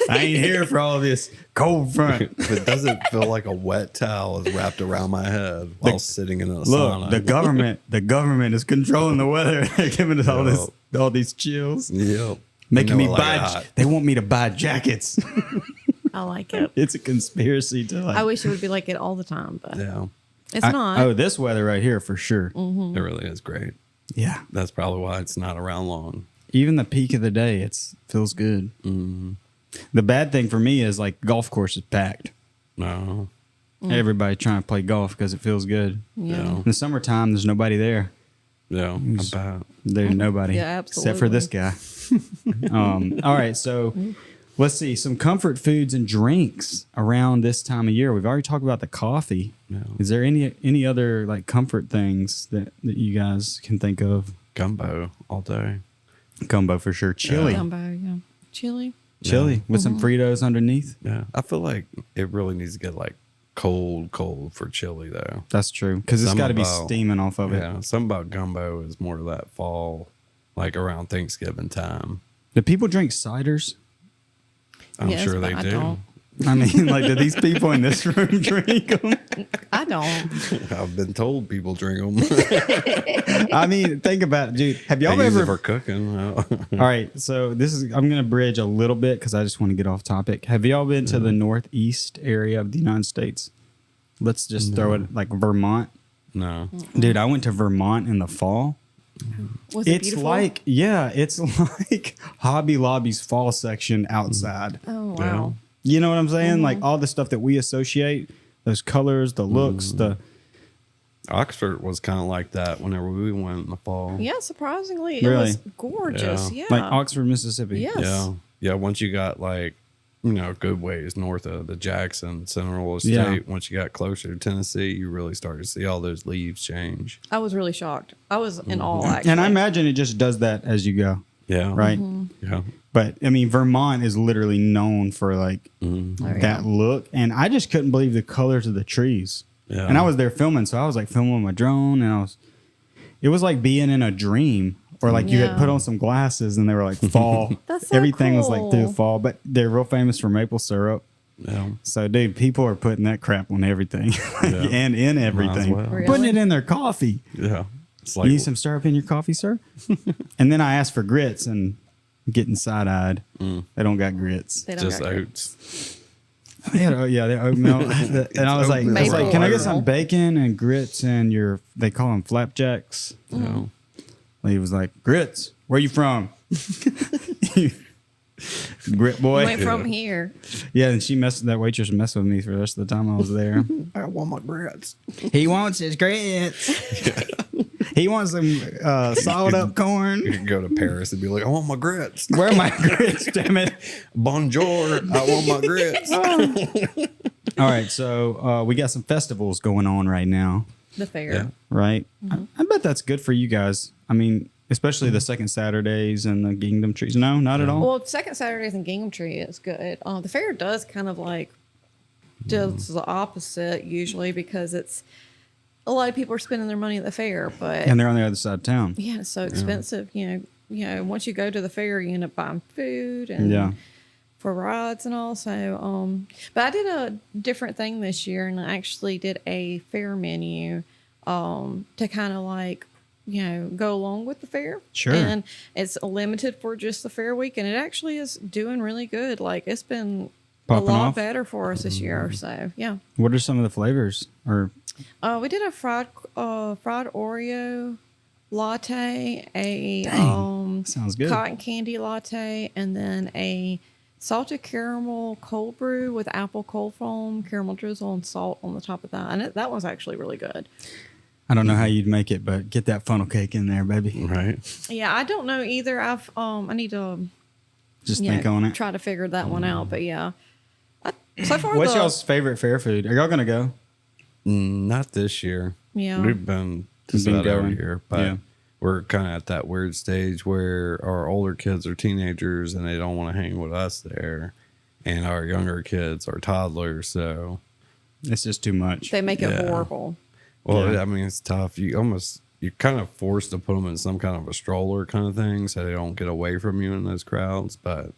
I ain't here for all this cold front. If it doesn't feel like a wet towel is wrapped around my head while sitting in a Look, sauna. the government is controlling the weather. They're giving us all these chills, Yep. making me Like buy. hot. They want me to buy jackets. I like it. It's a conspiracy to like. I wish it would be like it all the time, but Yeah. it's not. Oh, this weather right here for sure. Mm-hmm. It really is great. Yeah, That's probably why it's not around long. even the peak of the day, it's feels good. Mm-hmm. The bad thing for me is like golf course is packed. No. Everybody trying to play golf because it feels good. Yeah. In the summertime, there's nobody there. Yeah. I bet. There's nobody. Yeah, Except for this guy. All right, so let's see. Some comfort foods and drinks around this time of year. We've already talked about the coffee. Yeah. Is there any other like comfort things that you guys can think of? Gumbo all day. Gumbo for sure. Chili. Gumbo, yeah. Chili. Chili with some Fritos underneath. Yeah. I feel like it really needs to get like cold for chili though. That's true. Because it's Something got to be about- steaming off of it. Yeah. Something about gumbo is more of that fall, like around Thanksgiving time. Do people drink ciders? I'm Yes, sure they but I do. don't. I mean, like, do these people in this room drink them? I don't. I've been told people drink them. I mean, think about it, dude. Have y'all They use it ever? for cooking. All right, so this is. I'm gonna bridge a little bit because I just want to get off topic. Have y'all been to the northeast area of the United States? Let's just throw it like Vermont. No. Dude, I went to Vermont in the fall. Was it It's beautiful? like, yeah, it's like Hobby Lobby's fall section outside. Oh wow. You know what I'm saying? Like all the stuff that we associate, those colors, the looks, the Oxford was kind of like that whenever we went in the fall. Yeah, surprisingly, it Really? was gorgeous. Yeah. like Oxford, Mississippi. Yes. Yeah. Yeah. Once you got like, good ways north of the Jackson Central State, Yeah. once you got closer to Tennessee, you really started to see all those leaves change. I was really shocked. I was in awe, actually. And I imagine it just does that as you go, Yeah. right? Yeah. But I mean, Vermont is literally known for like Oh, yeah. that look, and I just couldn't believe the colors of the trees. Yeah. And I was there filming, so I was like filming with my drone, and it was like being in a dream, or like you had Yeah. put on some glasses, and they were like fall. That's so Everything was like through cool. fall, but they're real famous for maple syrup. Yeah. So, dude, people are putting that crap on everything Yeah. and in everything, well. Really? putting it in their coffee. Yeah. It's You like, need some syrup in your coffee, sir? And then I asked for grits and getting side-eyed. They don't got grits. They don't just got oats. They had, they're oatmeal. And I was like, oatmeal. can I get Maple. some bacon and grits and they call them flapjacks. Yeah. He was like, grits, where you from? Grit boy. Went from here. Yeah, and that waitress messed with me for the rest of the time I was there. I want my grits. He wants his grits. He wants some sawed up You corn. could go to Paris and be like, I want my grits. Where are my grits, damn it? Bonjour. I want my grits. All right, so we got some festivals going on right now, The fair. Yeah. right? I bet that's good for you guys. I mean, especially the second Saturdays and the Kingdom Trees. No, not at all. Well, second Saturdays in Gingham Tree is good. The fair does kind of like does the opposite usually because it's a lot of people are spending their money at the fair, but And they're on the other side of town. yeah, it's so expensive. You know, once you go to the fair, you end up buying food and Yeah. for rides and all. So, but I did a different thing this year, and I actually did a fair menu to kind of like go along with the fair. Sure. And it's limited for just the fair week, and it actually is doing really good. Like it's been Popping a lot off? better for us this year. So yeah. What are some of the flavors? Or We did a fried Oreo latte, a sounds good. cotton candy latte, and then a salted caramel cold brew with apple cold foam, caramel drizzle, and salt on the top of that. And that one's actually really good. I don't know how you'd make it, but get that funnel cake in there, baby. Right. Yeah, I don't know either. I need to Just think on it. try to figure that one out. But yeah, so far What's y'all's favorite fair food? Are y'all gonna go? Not this year. Yeah. We've been We've to been that every going. year, but Yeah. we're kind of at that weird stage where our older kids are teenagers and they don't want to hang with us there, and our younger kids are toddlers. So It's just too much. They make it Yeah. horrible. well, Yeah. I mean, it's tough. You're kind of forced to put them in some kind of a stroller kind of thing so they don't get away from you in those crowds. But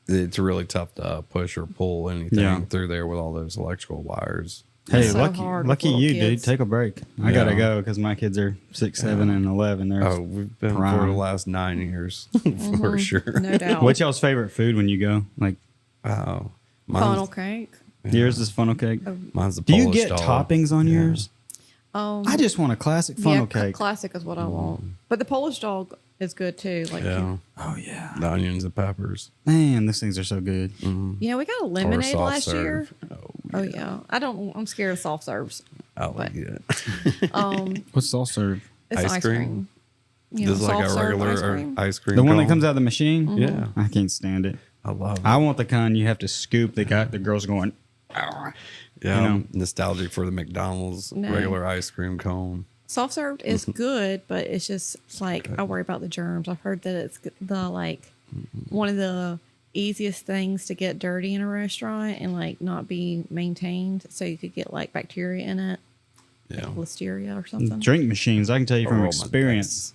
it's really tough to push or pull anything Yeah. through there with all those electrical wires. Hey, It's so lucky, hard with lucky little you, dude. kids. Take a break. I gotta Yeah. go because my kids are 6, 7, and 11. They're Oh, we've been for prime. the last 9 years for sure. No doubt. What's y'all's favorite food when you go? Like Oh, Funnel cake. yours is funnel cake. Mine's the Do you Polish get dog. toppings on yours? I just want a classic funnel yeah, cake. classic is what I want. But the Polish dog is good too. Like, Yeah, Oh yeah, the onions and peppers. man, these things are so good. you know, we got a Or lemonade soft last year. serve. Oh yeah, I'm scared of soft serves. I like it. What's soft serve? It's Ice ice cream? cream. You know, Just like soft a serve regular ice cream. ice cream. The one that cone. comes out of the machine? Yeah, I can't stand it. I love it. I want the kind you have to scoop. They got the girls going. "Ah." Yeah, you know. I'm nostalgic for the McDonald's No. regular ice cream cone. Soft served is good, but it's just like I worry about the germs. I've heard that it's the like one of the easiest things to get dirty in a restaurant and like not be maintained, so you could get like bacteria in it, Yeah, listeria or something. Drink machines. I can tell you from Oh, my experience.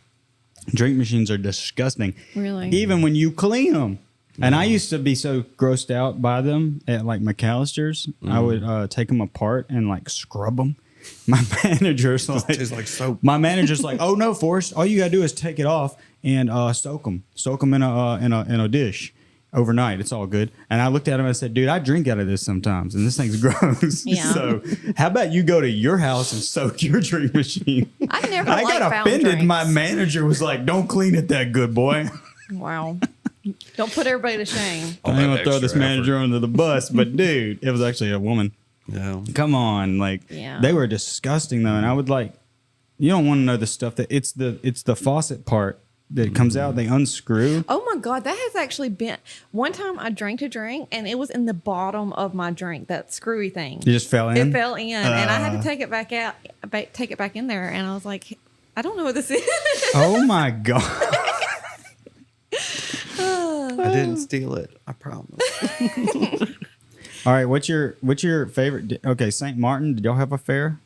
Drink machines are disgusting. Really? Even when you clean them. And I used to be so grossed out by them at like McAllister's. I would take them apart and like scrub them. My manager's like, tastes like soap. My manager's like, oh no, Forrest, all you gotta do is take it off and soak them in a dish overnight. It's all good. And I looked at him and I said, dude, I drink out of this sometimes, and this thing's gross. Yeah. So how about you go to your house and soak your drink machine? I never I liked got fountain offended. drinks. My manager was like, don't clean it that good, boy. Wow. Don't put everybody to shame. All I that ain't gonna throw this extra manager under the bus, but dude, it was actually a woman. Yeah, Come on, like Yeah. they were disgusting though, and I would like, you don't want to know the stuff that it's the faucet part that comes out. They unscrew. Oh my God, that has actually been one time I drank a drink and it was in the bottom of my drink, that screwy thing. It just fell in. It fell in and I had to take it back out, take it back in there. And I was like, I don't know what this is. Oh my god. I didn't steal it. I promise. All right, what's your favorite? Okay, St. Martin. Did y'all have a fair?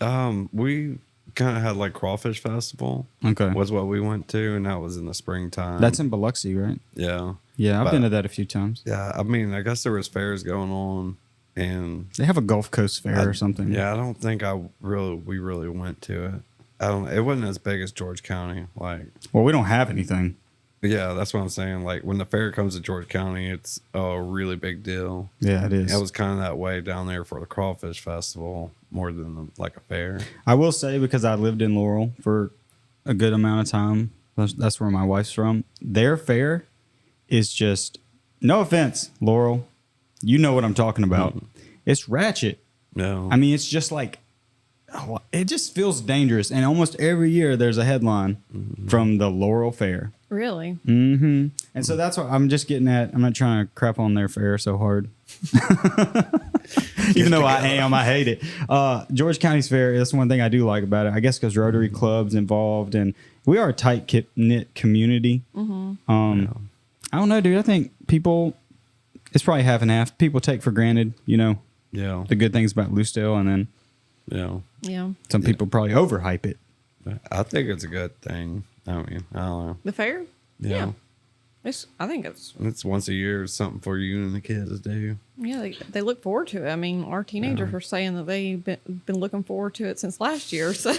We kind of had like crawfish festival. Okay. Was what we went to, and that was in the springtime. That's in Biloxi, right? yeah, Yeah, I've But- been to that a few times. yeah. I mean, I guess there was fairs going on, and They have a Gulf Coast fair or something. yeah, I don't think we really went to it. I don't. It wasn't as big as George County. Like, Well, we don't have anything. yeah, that's what I'm saying. Like when the fair comes to George County, it's a really big deal. Yeah, it is. It was kind of that way down there for the crawfish festival more than like a fair. I will say, because I lived in Laurel for a good amount of time. That's where my wife's from. Their fair is just, no offense, Laurel, you know what I'm talking about. It's ratchet. No, I mean, it's just like, it just feels dangerous. And almost every year there's a headline from the Laurel Fair. Really? Mm-hmm. And so that's what I'm just getting at. I'm not trying to crap on their fair so hard. Even though I am, I hate it. George County's fair, that's one thing I do like about it. I guess because Rotary Club's involved, and we are a tight-knit community. I don't know, dude. I think people, it's probably half and half. People take for granted, yeah, the good things about Loosedale, and then yeah. Yeah. some people probably overhype it. I think it's a good thing. I mean, I don't know. The fair? Yeah. I think it's It's once a year, it's something for you and the kids to do. yeah. They look forward to it. I mean, our teenagers are saying that they've been looking forward to it since last year. So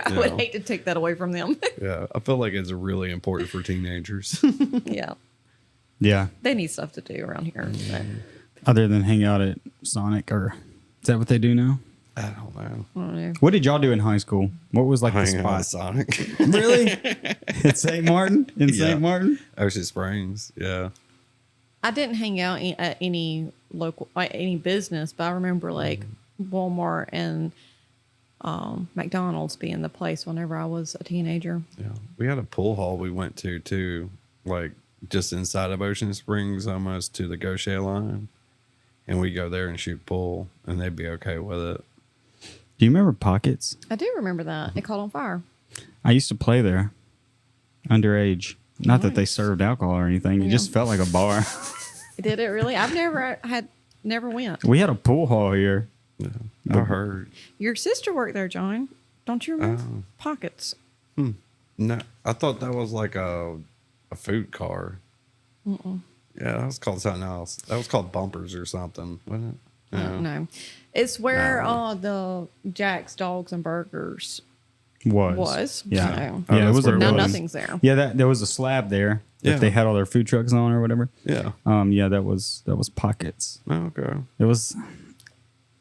I would Yeah. hate to take that away from them. Yeah, I feel like it's really important for teenagers. Yeah, Yeah. they need stuff to do around here. So, Other than hang out at Sonic, or is that what they do now? I don't know. I don't know. What did y'all do in high school? What was like the Hanging out spot? with Sonic. Really? At St. Martin? In Yeah. St. Martin? Ocean Springs. Yeah. I didn't hang out at any local, like any business, but I remember like Walmart and McDonald's being the place whenever I was a teenager. Yeah. We had a pool hall we went to too, like just inside of Ocean Springs, almost to the Gaucher line. And we go there and shoot pool, and they'd be okay with it. Do you remember Pockets? I do remember that. It caught on fire. I used to play there, underage. Not that they Nice. served alcohol or anything. It Yeah. just felt like a bar. Did it really? I've never went. We had a pool hall here. Yeah, I heard. Your sister worked there, John. Don't you remember? Oh. Pockets. No, I thought that was like a food car. Yeah, that was called something else. That was called Bumpers or something, wasn't it? Yeah. No. It's where No. the Jack's Dogs and Burgers Was. Yeah. So, Yeah, it that's was a where it now was. nothing's there. Yeah, there was a slab there that Yeah. they had all their food trucks on or whatever. Yeah. Yeah, that was Pockets. Oh, okay. It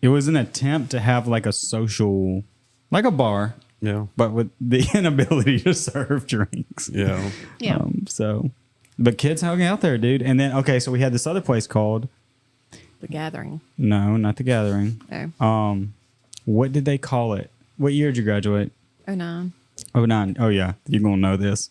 was an attempt to have like a social, like a bar, Yeah. but with the inability to serve drinks. Yeah. Yeah. But kids hung out there, dude. And then so we had this other place called The Gathering. no, not the Gathering. Oh. What did they call it? What year did you graduate? 09. 09. Oh yeah, you're gonna know this.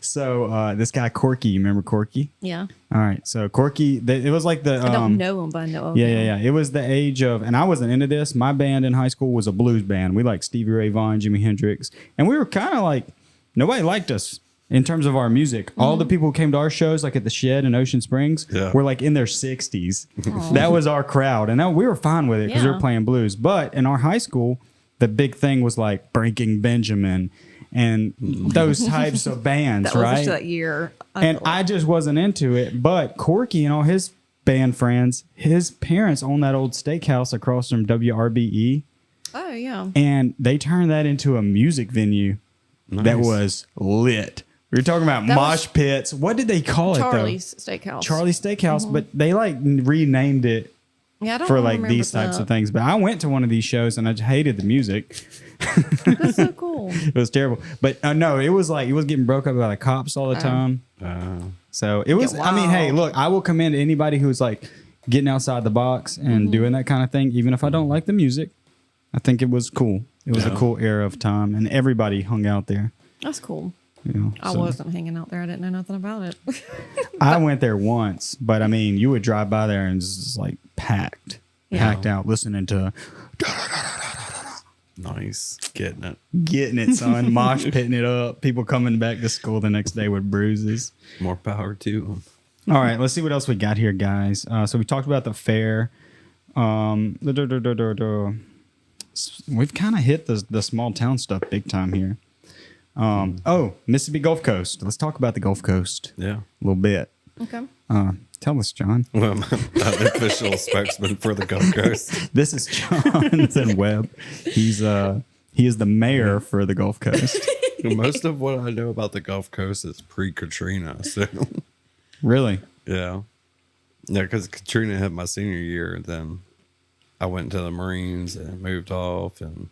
So this guy Corky, you remember Corky? Yeah. All right, so Corky, it was like the I don't know him, but I know of Yeah, him. yeah, yeah. It was the age of, and I wasn't into this. My band in high school was a blues band. We liked Stevie Ray Vaughan, Jimi Hendrix, and we were kind of like, nobody liked us in terms of our music. All the people who came to our shows, like at the Shed in Ocean Springs, Yeah. were like in their 60s. That was our crowd, and we were fine with it because we were Yeah. playing blues. But in our high school, the big thing was like Breaking Benjamin and those types of bands, That was right? just that year. And I just wasn't into it. But Corky and all his band friends, his parents own that old steakhouse across from WRBE, Oh, yeah. and they turned that into a music venue that Nice. was lit. We were talking about That mosh was pits. What did they call Charlie's it though? Steakhouse. Charlie's Steakhouse, but they like renamed it Yeah, I don't for like remember these types that. of things. But I went to one of these shows and I just hated the music. That's so cool. It was terrible. But no, it was like it was getting broke up by the cops all the time. So it was. Yeah, I mean, hey, wow. look, I will commend anybody who's like getting outside the box and doing that kind of thing, even if I don't like the music. I think it was cool. It was a cool era of time, and everybody hung out there. That's cool. You know, I so. wasn't hanging out there. I didn't know nothing about it. I went there once, but I mean, you would drive by there and it's just like packed out, listening to Nice. Getting it. getting it, son, mosh pitting it up, people coming back to school the next day with bruises. More power to them. All right, let's see what else we got here, guys. So we talked about the fair. We've kind of hit the small town stuff big time here. Mississippi Gulf Coast. Let's talk about the Gulf Coast Yeah. a little bit. Okay. Tell us, John. Well, I'm the official spokesman for the Gulf Coast. This is Jonathan Webb. He is the mayor for the Gulf Coast. Most of what I know about the Gulf Coast is pre-Katrina. So, Really? yeah. Yeah, because Katrina hit my senior year. And then I went to the Marines and moved off. And,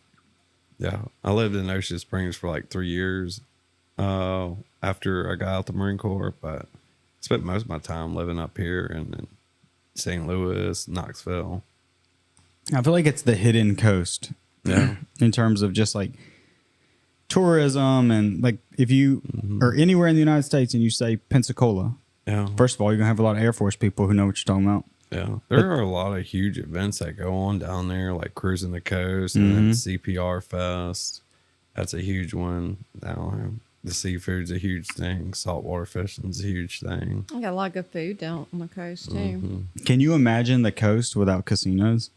yeah, I lived in Ocean Springs for like 3 years after I got out the Marine Corps. But spent most of my time living up here in St. Louis, Knoxville. I feel like it's the hidden coast. Yeah. In terms of just like tourism and like if you are anywhere in the United States and you say Pensacola, Yeah. first of all, you're gonna have a lot of Air Force people who know what you're talking about. Yeah. There are a lot of huge events that go on down there, like Cruising the Coast and then CPR Fest. That's a huge one. Down the seafood's a huge thing. Saltwater fishing's a huge thing. I got a lot of good food down on the coast too. Can you imagine the coast without casinos?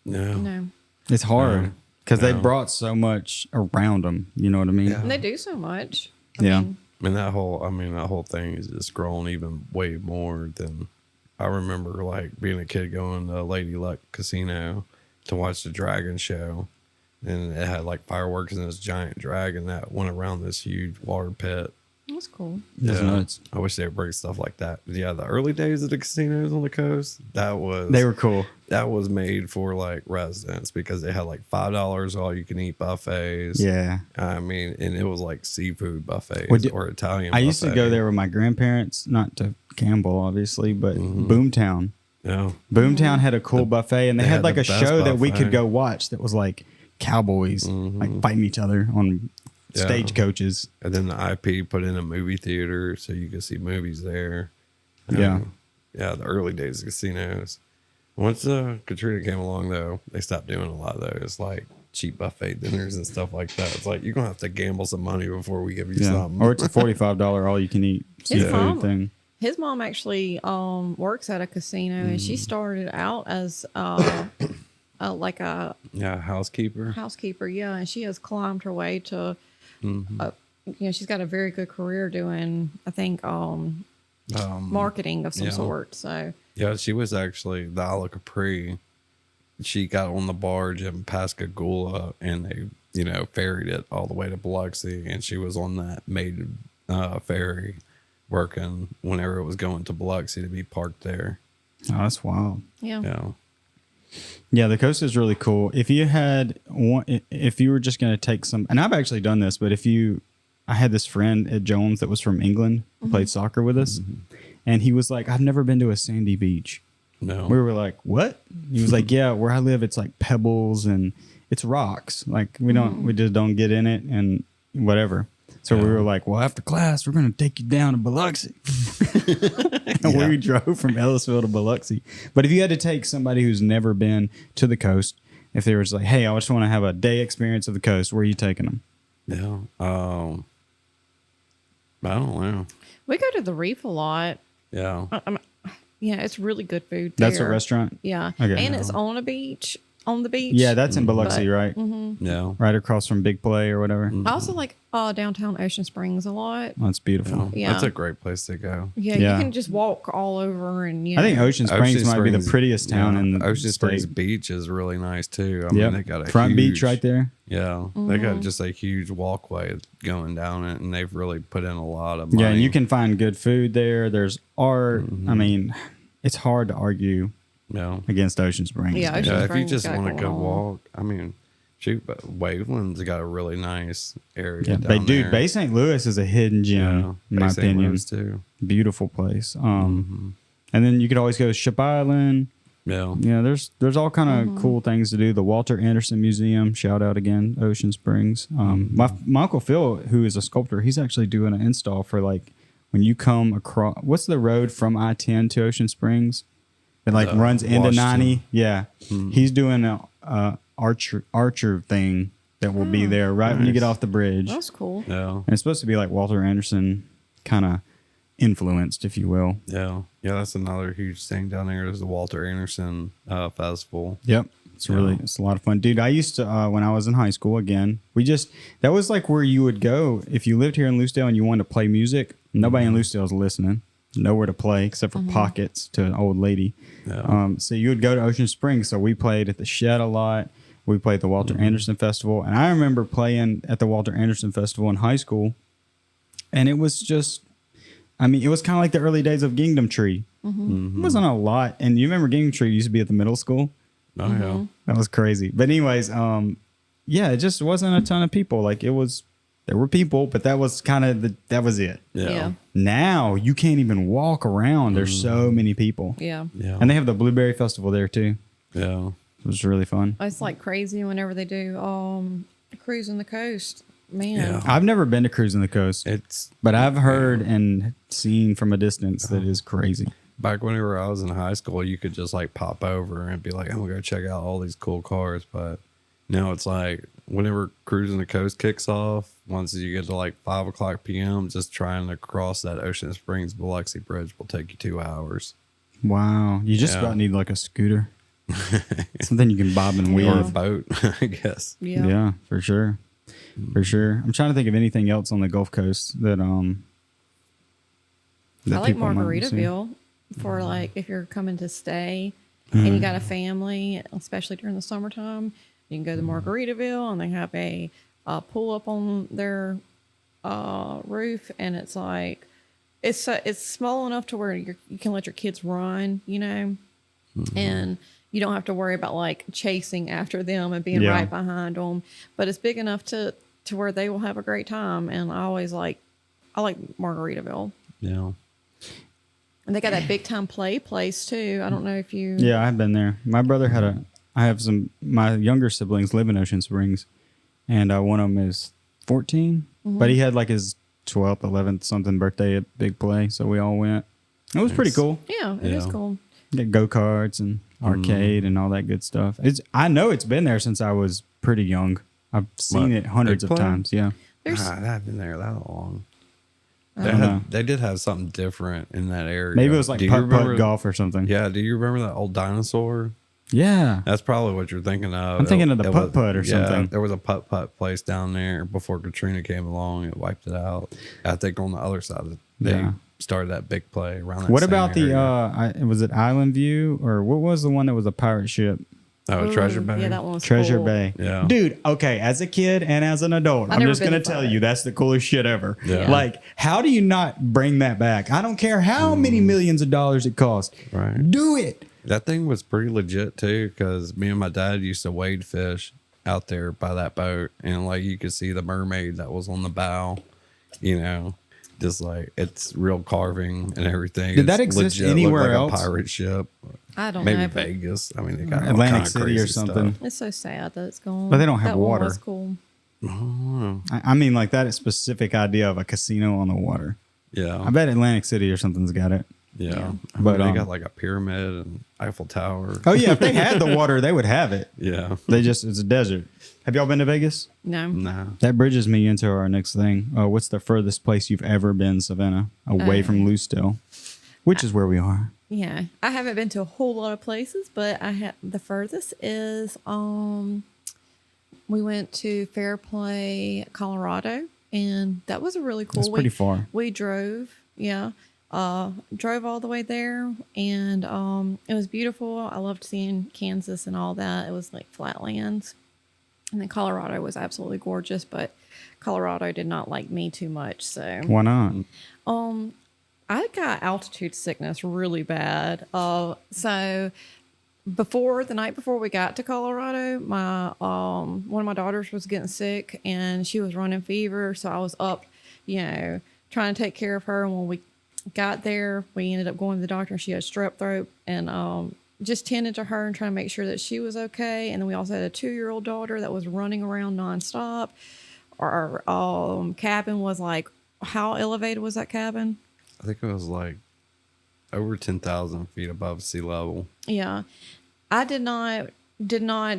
Yeah. No. It's hard because they No. brought so much around them. You know what I mean? Yeah. And they do so much. Yeah. That whole thing is just grown even way more than I remember, like being a kid going to Lady Luck Casino to watch the dragon show. And it had like fireworks and this giant dragon that went around this huge water pit. That's cool. It's nuts. I wish they would bring stuff like that. But yeah, the early days of the casinos on the coast, They were cool. that was made for like residents because they had like $5 all you can eat buffets. Yeah. I mean, and it was like seafood buffets Well, or Italian. I used to buffet. go there with my grandparents, not to gamble, obviously, but Boomtown. Yeah. Boomtown had a cool buffet, and they they had had like the a best show that we buffet. could go watch that was like cowboys like fighting each other on Yeah. stagecoaches. And then the IP put in a movie theater so you could see movies there. Yeah. Yeah, the early days of casinos. Once Katrina came along, though, they stopped doing a lot of those. Like cheap buffet dinners and stuff like that. It's like you're gonna have to gamble some money before we give you Yeah. something. Or it's a $45 all you can eat seafood mom- thing. His mom actually works at a casino, and she started out as like a housekeeper. housekeeper. Yeah, and she has climbed her way to, she's got a very good career doing, I think, marketing of some sort. So Yeah, she was actually the Isle of Capri. She got on the barge in Pascagoula, and they, ferried it all the way to Biloxi, and she was on that maiden ferry working whenever it was going to Biloxi to be parked there. Oh, that's wild. yeah. Yeah. Yeah, the coast is really cool. If you were just going to take some, and I've actually done this, but I had this friend at Jones that was from England, who played soccer with us, and he was like, I've never been to a sandy beach. No. We were like, what? He was like, yeah, where I live, it's like pebbles and it's rocks. Like we just don't get in it and whatever. So we were like, well, after class, we're going to take you down to Biloxi. And we drove from Ellisville to Biloxi. But if you had to take somebody who's never been to the coast, if they were just like, hey, I just want to have a day experience of the coast, where are you taking them? Yeah. I don't know. We go to the Reef a lot. Yeah. Yeah, it's really good food That's a there. restaurant? Yeah. Okay. And it's on the beach. Yeah, that's in Biloxi, But- right? Yeah. Right across from Big Play or whatever. I also like downtown Ocean Springs a lot. That's beautiful. Yeah. That's a great place to go. Yeah, Yeah. you can just walk all over and I think Ocean Springs Ocean might be the Springs- prettiest town in the Ocean Springs state. Beach is really nice too. I Yep. mean, they got a front huge, beach right there. Yeah, they got just a huge walkway going down it, and they've really put in a lot of money. Yeah, and you can find good food there. There's art. I mean, it's hard to argue Yeah, against Ocean Springs. Yeah, dude. Ocean yeah. If you Springs just got want to going go on. walk, I mean, shoot, but Waveland's got a really nice area. Yeah, down there. Bay St. Louis is a hidden gem, in Bay my St. opinion. Louis too. Beautiful place. And then you could always go to Ship Island. Yeah, Yeah, there's all kind of cool things to do. The Walter Anderson Museum, shout out again, Ocean Springs. My Uncle Phil, who is a sculptor, he's actually doing an install for like when you come across. What's the road from I-10 to Ocean Springs? It like runs into Washington. 90. Yeah, he's doing a archer thing that will be there right when you get off the bridge. That's cool. yeah, And it's supposed to be like Walter Anderson kind of influenced, if you will. yeah. That's another huge thing down there. Is the Walter Anderson Festival. Yep. It's a lot of fun. Dude, I used to, when I was in high school, again, that was like where you would go if you lived here in Loosedale and you wanted to play music. Nobody in Loosedale is listening. Nowhere to play except for pockets to an old lady. Yeah. So you would go to Ocean Springs. So we played at the Shed a lot. We played at the Walter Anderson Festival. And I remember playing at the Walter Anderson Festival in high school. And it was just, it was kind of like the early days of Kingdom Tree. It wasn't a lot. And you remember Kingdom Tree used to be at the middle school? Oh yeah. That was crazy. But anyways, it just wasn't a ton of people. Like there were people, but that was kind of that was it. Yeah. Now you can't even walk around. There's so many people. Yeah. Yeah. And they have the Blueberry Festival there too. Yeah. It was really fun. It's like crazy whenever they do cruising the coast. Man. Yeah. I've never been to Cruising the Coast, It's but I've heard and seen from a distance that it is crazy. back whenever I was in high school, you could just like pop over and be like, I'm gonna go check out all these cool cars. But now it's like whenever Cruising the Coast kicks off, once you get to like 5:00 p.m., just trying to cross that Ocean Springs Biloxi Bridge will take you 2 hours. Wow. You just Yeah. about need like a scooter. Something you can bob and Or a weave. boat, I guess. Yeah. Yeah, for sure. For sure. I'm trying to think of anything else on the Gulf Coast that I like people might be seeing. Margaritaville for like if you're coming to stay and you got a family, especially during the summertime, you can go to Margaritaville and they have a pool up on their roof, and it's like it's small enough to where you can let your kids run, and you don't have to worry about like chasing after them and being Yeah. right behind them. But it's big enough to where they will have a great time. And I like Margaritaville. Yeah. And they got that big time play place too. I don't know if you. Yeah, I've been there. My brother my younger siblings live in Ocean Springs, and one of them is 14, but he had like his 12th, 11th something birthday at Big Play, so we all went. It was pretty cool. Yeah, it is Yeah. cool. Get go-karts and arcade and all that good stuff. I know it's been there since I was pretty young. I've seen it hundreds of times. Yeah. I've been there that long. know. They did have something different in that area. Maybe it was like putt-putt golf or something. Yeah. Do you remember that old dinosaur? Yeah. That's probably what you're thinking of. I'm thinking of the putt-putt or something. There was a putt-putt place down there before Katrina came along. It wiped it out. I think on the other side, they started that big play around that What same about area. was it Island View? Or what was the one that was a pirate ship? Oh, Treasure Bay? Yeah, that one was Treasure cool. Bay. Yeah. Dude, okay, as a kid and as an adult, I'm never just been going to to tell that. you that's the coolest shit ever. Yeah. Like, how do you not bring that back? I don't care how many millions of dollars it costs. Right. Do it. That thing was pretty legit too, because me and my dad used to wade fish out there by that boat, and like you could see the mermaid that was on the bow, just like it's real carving and everything. Did that It's exist legit, anywhere looked like else? A pirate ship. I don't Maybe know. but Vegas. I mean, they got all Atlantic kind of City crazy or something. stuff. It's so sad that it's gone. But they don't have that one water. was cool. I mean, like that specific idea of a casino on the water. Yeah, I bet Atlantic City or something's got it. yeah. I But, mean, they um, got like a pyramid and Eiffel Tower. Oh, yeah. If they had the water, they would have it. Yeah, It's a desert. Have y'all been to Vegas? No. nah. That bridges me into our next thing. What's the furthest place you've ever been, Savannah? Away from LooseDale, which is where we are. Yeah, I haven't been to a whole lot of places, but I have the furthest is we went to Fairplay, Colorado, and that was a really cool. That's pretty far. We drove, drove all the way there, and it was beautiful. I loved seeing Kansas and all that. It was like flatlands, and then Colorado was absolutely gorgeous, but Colorado did not like me too much. So Why not? I got altitude sickness really bad. So the night before we got to Colorado, my one of my daughters was getting sick and she was running fever. So I was up, trying to take care of her. And when we got there, we ended up going to the doctor and she had strep throat and just tended to her and trying to make sure that she was okay. And then we also had a 2-year-old daughter that was running around nonstop. Our cabin was like, how elevated was that cabin? I think it was like over 10,000 feet above sea level. Yeah. I did not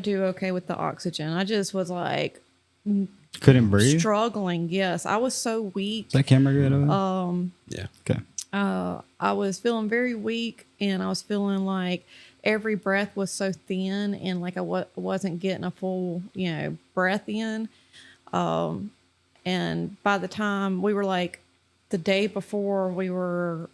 do okay with the oxygen. I just was like Couldn't breathe? Is struggling. Yes. I was so weak. that camera good over Yeah. there? Okay. I was feeling very weak and I was feeling like every breath was so thin and like I wasn't getting a full, breath in. And by the time we were like, the day before we were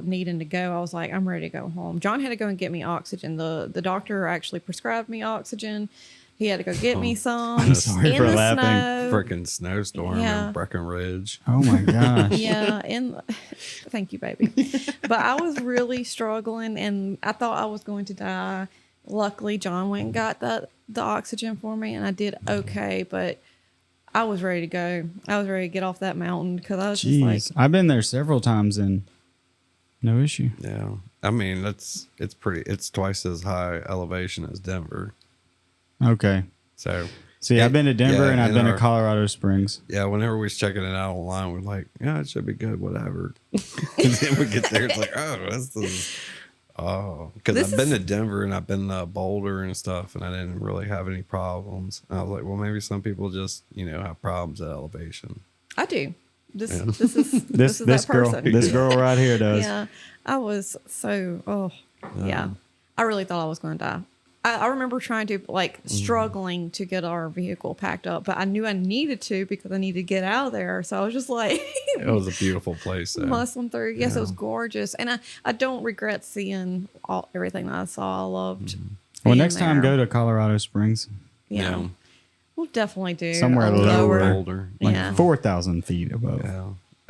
needing to go, I was like, I'm ready to go home. John had to go and get me oxygen. The doctor actually prescribed me oxygen. He had to go get me some. I'm sorry in for the laughing. snow. Freaking snowstorm Yeah. in Breckenridge. Oh my gosh. Yeah, and thank you, baby. But I was really struggling, and I thought I was going to die. Luckily, John went and got the oxygen for me, and I did okay. But I was ready to go. I was ready to get off that mountain because I was just like, Jeez. I've been there several times and no issue. Yeah. I mean, it's twice as high elevation as Denver. Okay. So, See, I've been to Denver yeah, and I've and been to our- Colorado Springs. yeah, whenever we was checking it out online, we're like, yeah, it should be good, whatever. And then we get there, it's like, because This I've been is- to Denver and I've been to Boulder and stuff, and I didn't really have any problems. And I was like, well, maybe some people just, have problems at elevation. I do. This Yeah. this is This that girl, person. this girl right here does. Yeah, I was so yeah. I really thought I was going to die. I remember trying to struggling to get our vehicle packed up, but I knew I needed to because I needed to get out of there. So I was just like It was a beautiful place. Though. muscling through. Yes, it was Yeah. gorgeous, and I don't regret seeing everything that I saw. I loved. Well, being next time there. go to Colorado Springs. Yeah, we'll definitely do Somewhere a lower. Boulder. Like Yeah. 4,000 feet above.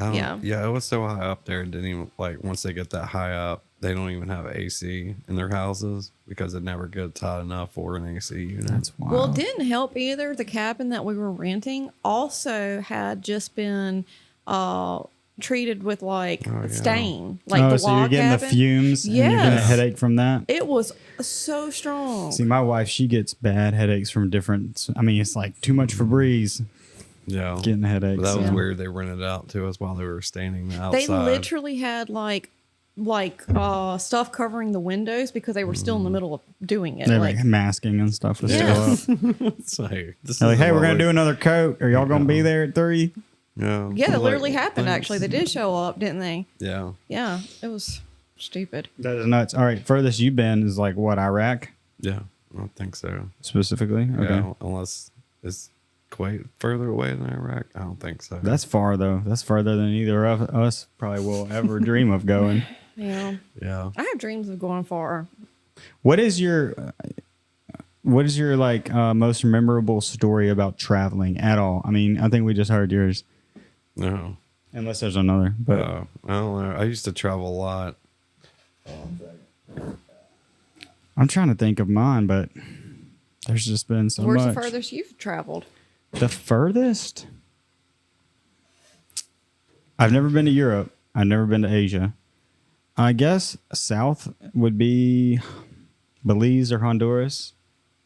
Yeah. Yeah, it was so high up there. It didn't even once they get that high up, they don't even have AC in their houses because it never gets hot enough for an AC unit. That's wild. Well, it didn't help either. The cabin that we were renting also had just been treated with yeah. stain, so the you're log getting cabin. the fumes and you're getting a Yes. headache from that? It was so strong. See, my wife, she gets bad headaches from different. I mean, it's like too much Febreze, Yeah. getting headaches. But that was Yeah. weird. They rented it out to us while they were standing outside. They literally had stuff covering the windows because they were still in the middle of doing it. They're Like, like masking and stuff was Yes. still up. It's like, this They're like, is hey, we're what gonna we- do another coat. Are y'all gonna be there at 3? Yeah. yeah, that Like- literally happened. like- Actually, they did show up, didn't they? Yeah. Yeah, it was stupid. That is nuts. All right, furthest you've been is like what, Iraq Yeah. I don't think so. specifically? Okay. Yeah. Unless it's quite further away than Iraq. I don't think so. That's far though. That's farther than either of us probably will ever dream of going. Yeah, yeah. I have dreams of going far. What is your like most memorable story about traveling at all? I mean, I think we just heard yours, No. unless there's another. But I don't know. I used to travel a lot. I'm trying to think of mine, but there's just been so Where's much. the furthest you've traveled? The furthest? I've never been to Europe. I've never been to Asia. I guess south would be Belize or Honduras.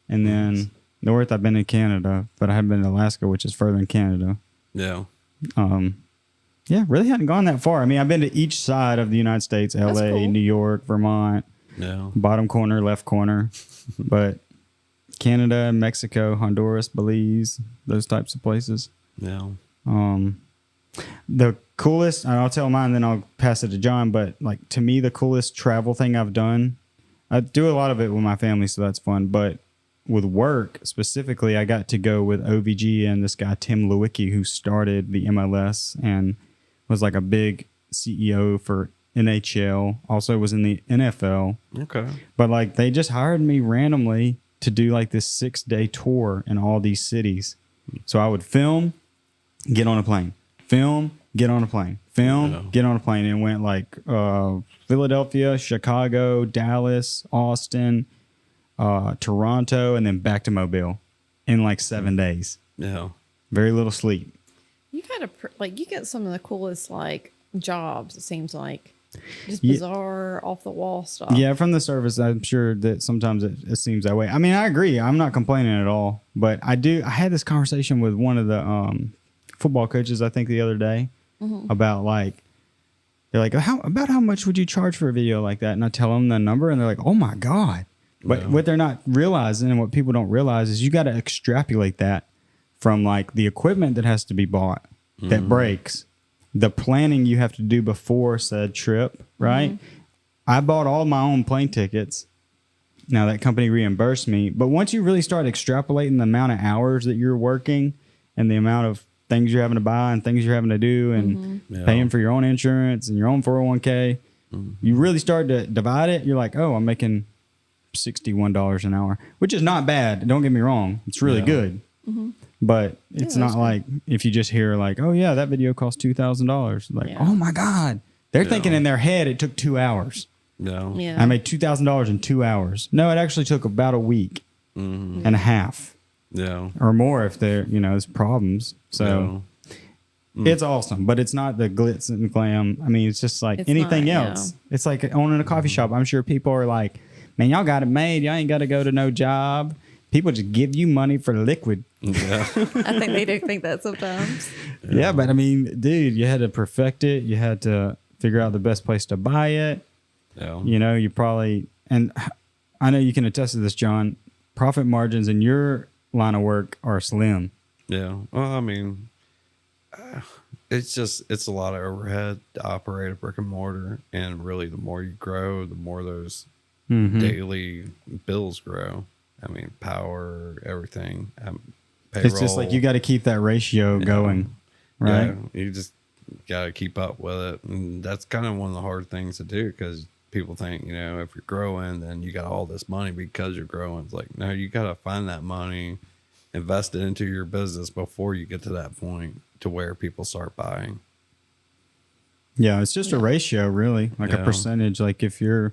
And then north, I've been to Canada, but I haven't been to Alaska, which is further than Canada. Yeah. Yeah, really hadn't gone that far. I mean, I've been to each side of the United States, LA, cool. New York, Vermont, Yeah. bottom corner, left corner. But Canada, Mexico, Honduras, Belize, those types of places. Yeah. The coolest, and I'll tell mine, then I'll pass it to John. But like to me, the coolest travel thing I've done, I do a lot of it with my family, so that's fun. But with work specifically, I got to go with OVG and this guy Tim Lewicki, who started the MLS and was like a big CEO for NHL. Also was in the NFL. Okay. But like they just hired me randomly to do like this 6-day tour in all these cities. So I would film, get on a plane, film, get on a plane, film, Yeah. get on a plane, and went like Philadelphia, Chicago, Dallas, Austin, Toronto, and then back to Mobile in like 7 days. Yeah. Very little sleep. You kind of you get some of the coolest like jobs. It seems like just Yeah. bizarre, off the wall stuff. Yeah, from the service, I'm sure that sometimes it seems that way. I mean, I agree. I'm not complaining at all. But I had this conversation with one of the football coaches, I think, the other day about like, they're like, how much would you charge for a video like that? And I tell them the number, and they're like, oh my God. But Yeah. what they're not realizing, and what people don't realize, is you got to extrapolate that from like the equipment that has to be bought that breaks, the planning you have to do before said trip, right? I bought all my own plane tickets. Now that company reimbursed me. But once you really start extrapolating the amount of hours that you're working and the amount of things you're having to buy and things you're having to do and Yeah. paying for your own insurance and your own 401k, you really start to divide it. You're like, oh, I'm making $61 an hour, which is not bad. Don't get me wrong. It's really Yeah. good. But it's not like if you just hear like, oh yeah, that video cost $2,000. Like, Yeah. oh my God. They're Yeah. thinking in their head it took 2 hours. Yeah. Yeah. I made $2,000 in 2 hours. No, it actually took about a week and a half Yeah. or more if there, there's problems. So it's awesome, but it's not the glitz and glam. I mean, it's just like It's anything not, else. It's like owning a coffee shop. I'm sure people are like, man, y'all got it made. Y'all ain't got to go to no job. People just give you money for liquid. Yeah. I think they do think that sometimes. Yeah, but I mean, dude, you had to perfect it. You had to figure out the best place to buy it. Yeah. You probably, and I know you can attest to this, John, profit margins in your line of work are slim. Yeah. Well, I mean, it's a lot of overhead to operate a brick and mortar. And really, the more you grow, the more those daily bills grow. I mean, power, everything. Payroll. It's just like you got to keep that ratio going, right? Yeah, you just got to keep up with it. And that's kind of one of the hard things to do because people think, if you're growing, then you got all this money because you're growing. It's like, no, you got to find that money, invest it into your business before you get to that point to where people start buying. Yeah, it's just a ratio, really, like a Yeah. percentage. Like if your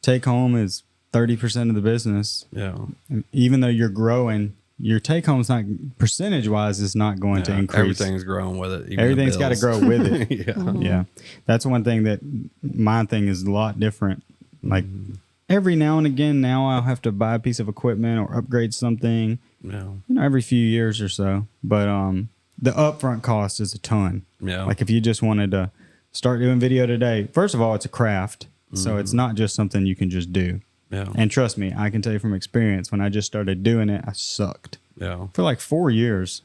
take home is 30% of the business, Yeah. and even though you're growing, your take home's not percentage wise is not going to Yeah, increase. everything's growing with it. Even the Everything's got to bills. grow with it. Yeah. Yeah, that's one thing that my thing is a lot different. Like every now and again, now I'll have to buy a piece of equipment or upgrade something. Yeah. Every few years or so. But the upfront cost is a ton. Yeah. Like if you just wanted to start doing video today. First of all, it's a craft. So it's not just something you can just do. Yeah. And trust me, I can tell you from experience, when I just started doing it, I sucked. Yeah. For like 4 years.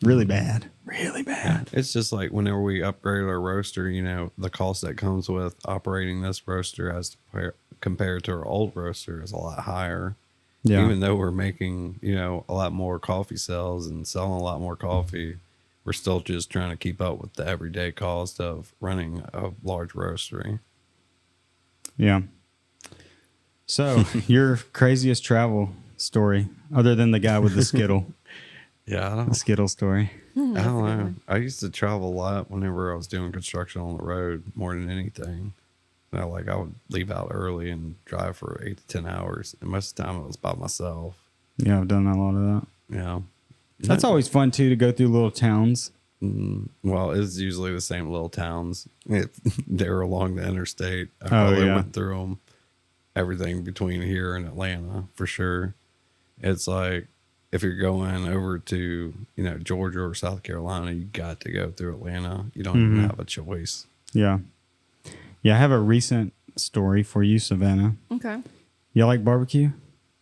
Really bad. Really bad. It's just like whenever we upgrade our roaster, you know, the cost that comes with operating this roaster as compared to our old roaster is a lot higher. Yeah. Even though we're making, you know, a lot more coffee sales and selling a lot more coffee, we're still just trying to keep up with the everyday cost of running a large roastery. Yeah. So, your craziest travel story, other than the guy with the Skittle, Yeah, I the Skittle story. don't know. I used to travel a lot whenever I was doing construction on the road more than anything. You know, like I would leave out early and drive for 8 to 10 hours. And most of the time it was by myself. Yeah, I've done a lot of that. Yeah. That's always fun, too, to go through little towns. Well, it's usually the same little towns. They were along the interstate. I Oh, probably yeah. went through them. Everything between here and Atlanta, for sure. It's like if you're going over to, you know, Georgia or South Carolina, you got to go through Atlanta. You don't even have a choice. Yeah. Yeah, I have a recent story for you, Savannah. Okay. You like barbecue?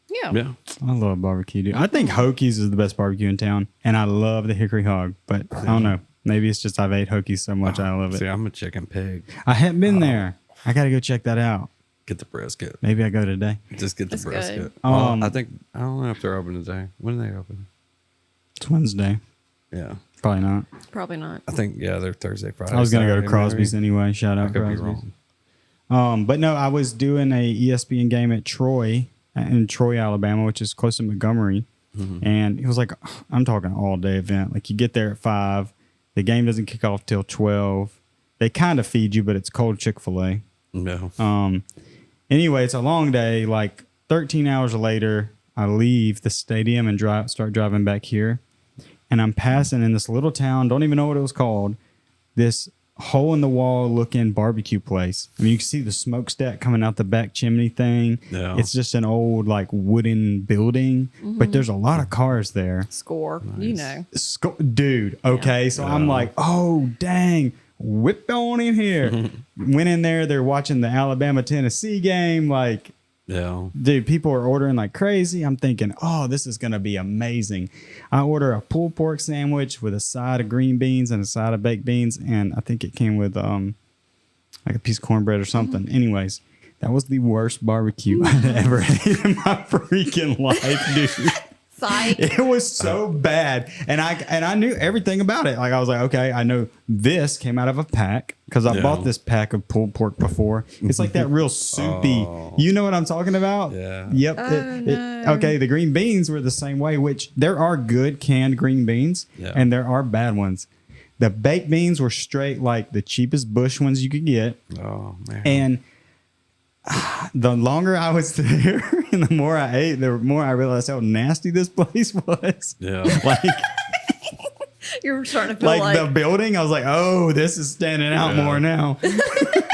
Yeah. Yeah. I love barbecue, dude. I think Hokey's is the best barbecue in town, and I love the hickory hog, but I don't know. Maybe it's just I've ate Hokey's so much I love See, it. I'm a chicken pig. I haven't been there. I got to go check that out. Get the brisket. Maybe I go today. Just get the That's brisket. good. Well, I don't know if they're open today. When are they open? It's Wednesday. Yeah. Probably not. Probably not. I think, yeah, they're Thursday, Friday. I was going to go to Saturday, Crosby's maybe. anyway. Shout I out could be Crosby's. wrong. But no, I was doing a ESPN game at Troy, in Troy, Alabama, which is close to Montgomery. And it was like, I'm talking all day event. Like you get there at 5. The game doesn't kick off till 12. They kind of feed you, but it's cold Chick-fil-A. No. Anyway, it's a long day. Like 13 hours later, I leave the stadium and start driving back here. And I'm passing in this little town, don't even know what it was called, this hole in the wall looking barbecue place. I mean, you can see the smokestack coming out the back chimney thing. Yeah. It's just an old like wooden building, but there's a lot of cars there. Score. You know. Dude, okay. So I'm like, oh, dang. Whipped on in here. Went in there. They're watching the Alabama-Tennessee game. Like, Yeah. dude, people are ordering like crazy. I'm thinking, oh, this is going to be amazing. I order a pulled pork sandwich with a side of green beans and a side of baked beans. And I think it came with like a piece of cornbread or something. Anyways, that was the worst barbecue I've ever had in my freaking life, dude. Psych. It was so bad, and I knew everything about it. Like I was like, okay, I know this came out of a pack because I bought this pack of pulled pork before. It's like that real soupy. You know what I'm talking about? Yeah. Yep. No. Okay, the green beans were the same way. Which there are good canned green beans, and there are bad ones. The baked beans were straight like the cheapest Bush ones you could get, Oh, man. and the longer I was there and the more I ate, the more I realized how nasty this place was. Yeah. Like, You're starting to feel like, the building, I was like, oh, this is standing out more now.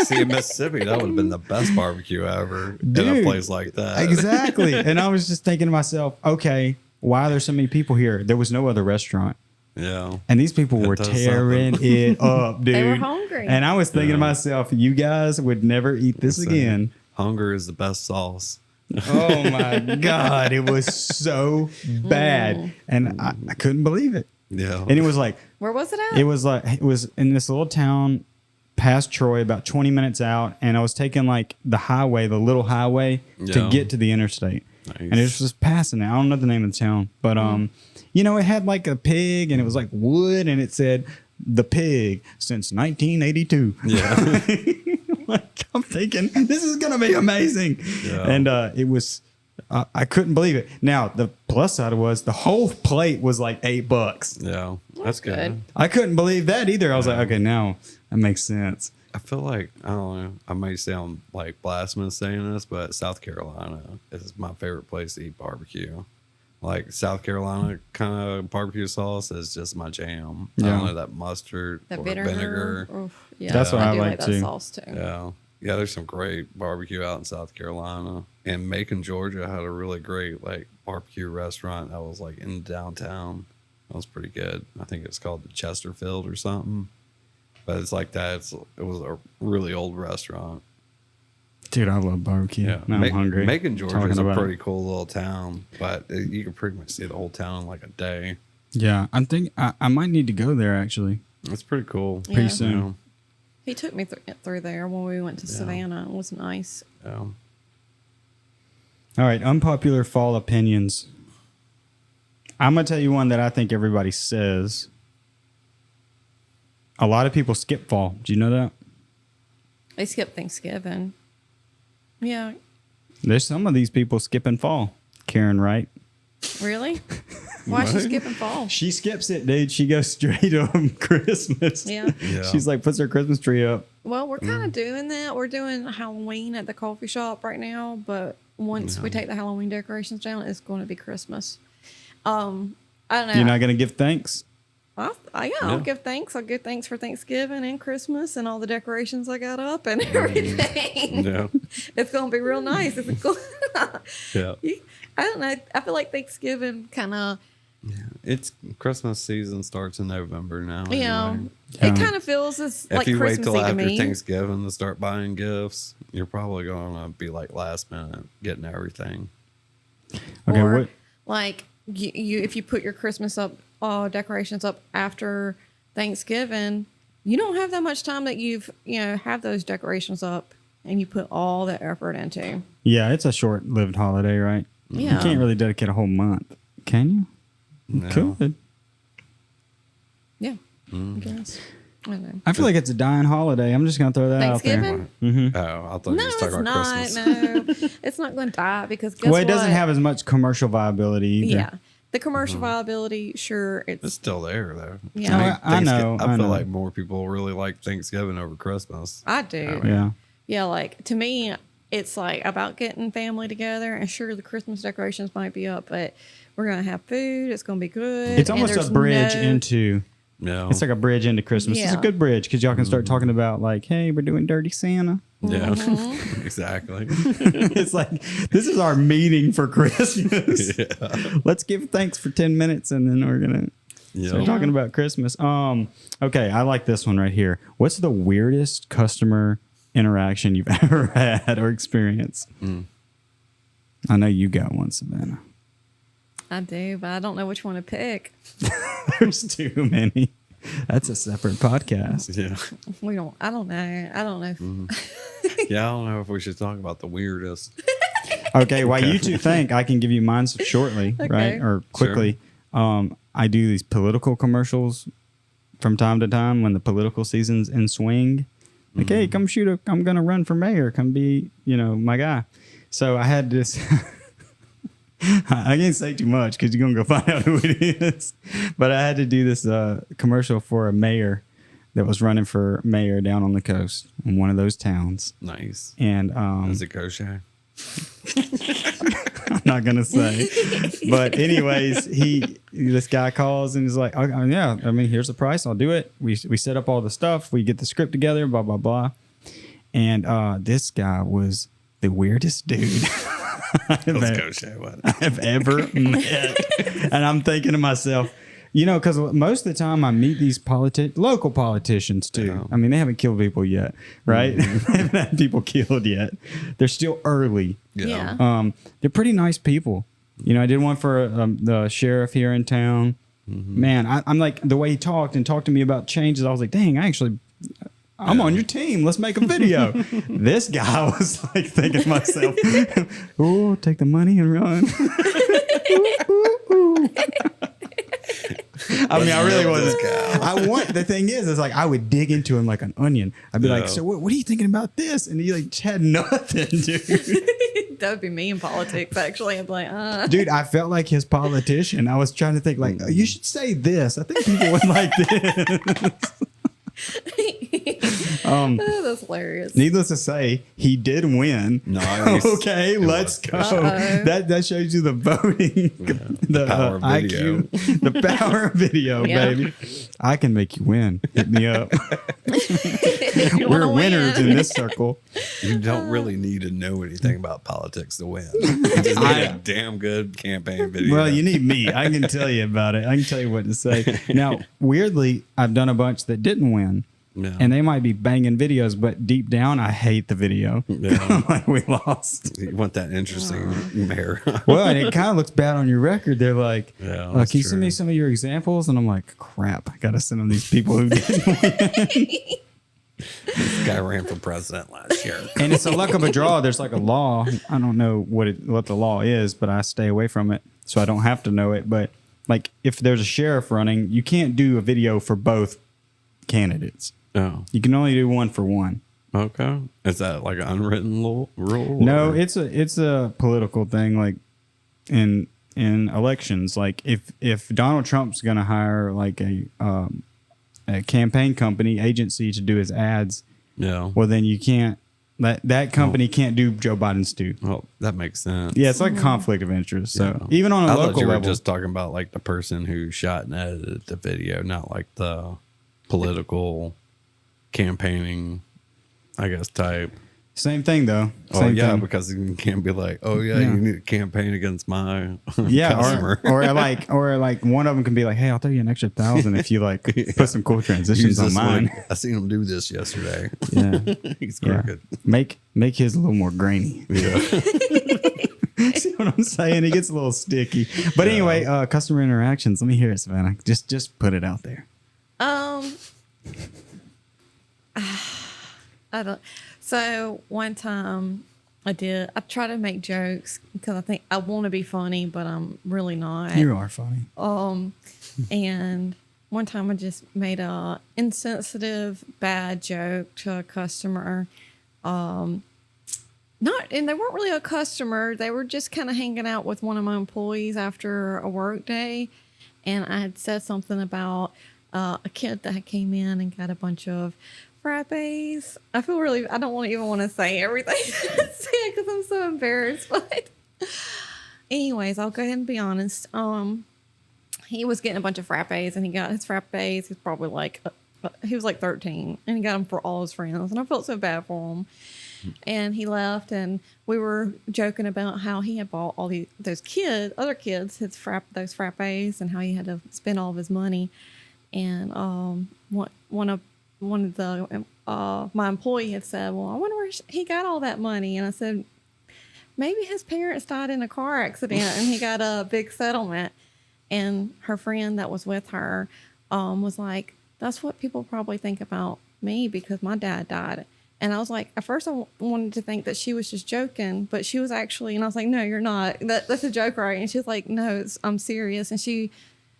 See, in Mississippi, that would have been the best barbecue ever in a Dude, place like that. Exactly. And I was just thinking to myself, okay, why are there so many people here? There was no other restaurant. Yeah. And these people were does tearing it up, dude. They were hungry. And I was thinking to myself, you guys would never eat this again. Hunger is the best sauce. Oh my God. It was so bad. And I couldn't believe it. Yeah. And it was like, where was it at? it was in this little town past Troy, about 20 minutes out. And I was taking like the little highway to Yeah. get to the interstate. Nice. And it was just passing it. I don't know the name of the town, but, you know, it had like a pig and it was like wood and it said the pig since 1982. Yeah. Like, I'm thinking this is going to be amazing. Yeah. And it was, I couldn't believe it. Now, the plus side was the whole plate was like $8. Yeah. That's good. good. I couldn't believe that either. I was like, okay, now that makes sense. I feel like, I don't know, I may sound like blasphemous saying this, but South Carolina is my favorite place to eat barbecue. Like South Carolina kind of barbecue sauce is just my jam. I Yeah. don't know, that mustard That or vinegar. vinegar. Oof, yeah, That's what I do like that too. sauce too. Yeah. Yeah, there's some great barbecue out in South Carolina. And Macon, Georgia had a really great like barbecue restaurant that was like in downtown. That was pretty good. I think it's called the Chesterfield or something. but it's like that. It was a really old restaurant. Dude, I love barbecue. Yeah, Now I'm hungry. Macon, Georgia is talking a about pretty it. cool little town, but you can pretty much see the whole town in like a day. Yeah, I'm thinking I might need to go there actually. It's pretty cool. Yeah. Pretty soon. You know? He took me through there when we went to Savannah. It was nice. Yeah. All right, unpopular fall opinions. I'm gonna tell you one that I think everybody says. A lot of people skip fall. Do you know that? They skipped Thanksgiving. Yeah. There's some of these people skipping fall. Karen Wright. Really? Why is she What? skipping fall? She skips it, dude. She goes straight on Christmas. Yeah. Yeah. She's like, puts her Christmas tree up. Well, we're kind of doing that. We're doing Halloween at the coffee shop right now, but once we take the Halloween decorations down, it's going to be Christmas. I don't know. You're not going to give thanks? I'll give thanks. I'll give thanks for Thanksgiving and Christmas and all the decorations I got up and everything. Yeah. It's going to be real nice. It's cool. Yeah. I don't know. I feel like Thanksgiving kind of, It's Christmas season starts in November now. you know, anyway. it kind of feels as like If you wait Christmassy till to after me. Thanksgiving to start buying gifts, you're probably going to be like last minute getting everything. Okay, Or what? like you if you put your Christmas up decorations up after Thanksgiving, you don't have that much time that have those decorations up and you put all that effort into. Yeah, it's a short-lived holiday, right? Yeah. You can't really dedicate a whole month, can you? No. Could. Yeah, I guess. I don't know. I feel like it's a dying holiday. I'm just going to throw that out there. Thanksgiving? Oh, I thought No, you were it's talking about not. Christmas. No, it's not going to die because guess Well, it doesn't what? have as much commercial viability either. Yeah, the commercial viability, sure, It's it's still there though. Yeah. I know, I I feel know. like more people really like Thanksgiving over Christmas. I do. Yeah. Yeah, like to me, it's like about getting family together. And sure, the Christmas decorations might be up, but we're gonna have food. It's gonna be good. It's and almost there's a bridge no- into... Yeah. It's like a bridge into Christmas. It's a Yeah. good bridge because y'all can start talking about like, hey, we're doing Dirty Santa. Yeah. Mm-hmm. Exactly. It's like, this is our meeting for Christmas. Yeah. Let's give thanks for 10 minutes and then we're going to Yeah. start talking about Christmas. Okay, I like this one right here. What's the weirdest customer interaction you've ever had or experienced? I know you got one, Savannah. I do, but I don't know which one to pick. There's too many. That's a separate podcast. Yeah. I don't know. I don't know. Yeah. I don't know if we should talk about the weirdest. Okay, while you two think, I can give you mine shortly, Okay. right? Or quickly. I do these political commercials from time to time when the political season's in swing. Like, hey, come shoot I'm going to run for mayor. Come be, my guy. So I had this... I can't say too much because you're going to go find out who it is. But I had to do this commercial for a mayor that was running for mayor down on the coast in one of those towns. Nice. And Is it Goshen? I'm not gonna say, but anyways, this guy calls and he's like, oh, yeah, I mean, here's the price. I'll do it. We set up all the stuff. We get the script together. Blah blah blah. And this guy was the weirdest dude Let's Goshen. What? I've ever met. And I'm thinking to myself, because most of the time I meet these local politicians too. Yeah. I mean, they haven't killed people yet, right? they haven't had people killed yet. They're still early. Yeah. They're pretty nice people. I did one for the sheriff here in town. Man, I'm like, the way he talked to me about changes, I was like, dang, I'm on your team. Let's make a video. This guy was like thinking to myself, oh, take the money and run. I mean, I really wasn't. The thing is like I would dig into him like an onion. I'd be like, so what are you thinking about this? And he like had nothing, dude. That would be me in politics, actually. I'd be like, Dude, I felt like his politician. I was trying to think like, you should say this. I think people would like this. That's hilarious. Needless to say, he did win. Nice. Okay, It let's was go. Uh-oh. That shows you the voting, the power of video. IQ, the power of video, Yeah. baby. I can make you win. Hit me up. If you We're wanna winners win. in this circle. You don't really need to know anything about politics to win. You just need a damn good campaign video. Well, you need me. I can tell you about it. I can tell you what to say. Now, weirdly, I've done a bunch that didn't win. Yeah. And they might be banging videos, but deep down, I hate the video. Yeah. I'm like, we lost. You want that interesting mayor. Well, and it kind of looks bad on your record. They're like, Yeah, can that's you send me true. some of your examples? And I'm like, crap, I got to send them these people who didn't win. This guy ran for president last year. And it's a luck of a draw. There's like a law. I don't know what the law is, but I stay away from it, so I don't have to know it. But like, if there's a sheriff running, you can't do a video for both candidates. Oh, You can only do one for one. okay. Is that like an unwritten rule? No, or- it's a political thing. Like in elections, like if Donald Trump's gonna hire like a campaign company agency to do his ads, yeah. well then you can't. That company can't do Joe Biden's too. Well, that makes sense. Yeah, it's like conflict of interest. So Yeah. even on a I thought local you were level, just talking about like the person who shot and edited the video, not like the political campaigning, I guess, type. same thing though. Oh Same yeah, thing. because you can't be like, oh yeah, Yeah. you need to campaign against my Yeah, customer. or like one of them can be like, hey, I'll throw you an extra 1,000 if you like put some cool transitions Use on this mine. one. I seen him do this yesterday. Yeah, He's yeah. crooked. Make his a little more grainy. Yeah. See what I'm saying? It gets a little sticky. But anyway, customer interactions. Let me hear it, Savannah. Just put it out there. I don't. So one time I try to make jokes because I think I want to be funny, but I'm really not. You are funny. And one time I just made a insensitive, bad joke to a customer. And they weren't really a customer. They were just kind of hanging out with one of my employees after a work day. And I had said something about a kid that came in and got a bunch of frappes. I don't even want to say everything because I'm so embarrassed. But anyways, I'll go ahead and be honest. He was getting a bunch of frappes and he got his frappes. He's probably like, he was like 13 and he got them for all his friends. And I felt so bad for him. And he left, and we were joking about how he had bought all those other kids, those frappes, and how he had to spend all of his money. And one of the my employee had said, "Well, I wonder where he got all that money." And I said, "Maybe his parents died in a car accident, and he got a big settlement." And her friend that was with her was like, "That's what people probably think about me because my dad died." And I was like, at first I wanted to think that she was just joking, but she was actually, and I was like, no, you're not. That's a joke, right? And she was like, no, I'm serious. And she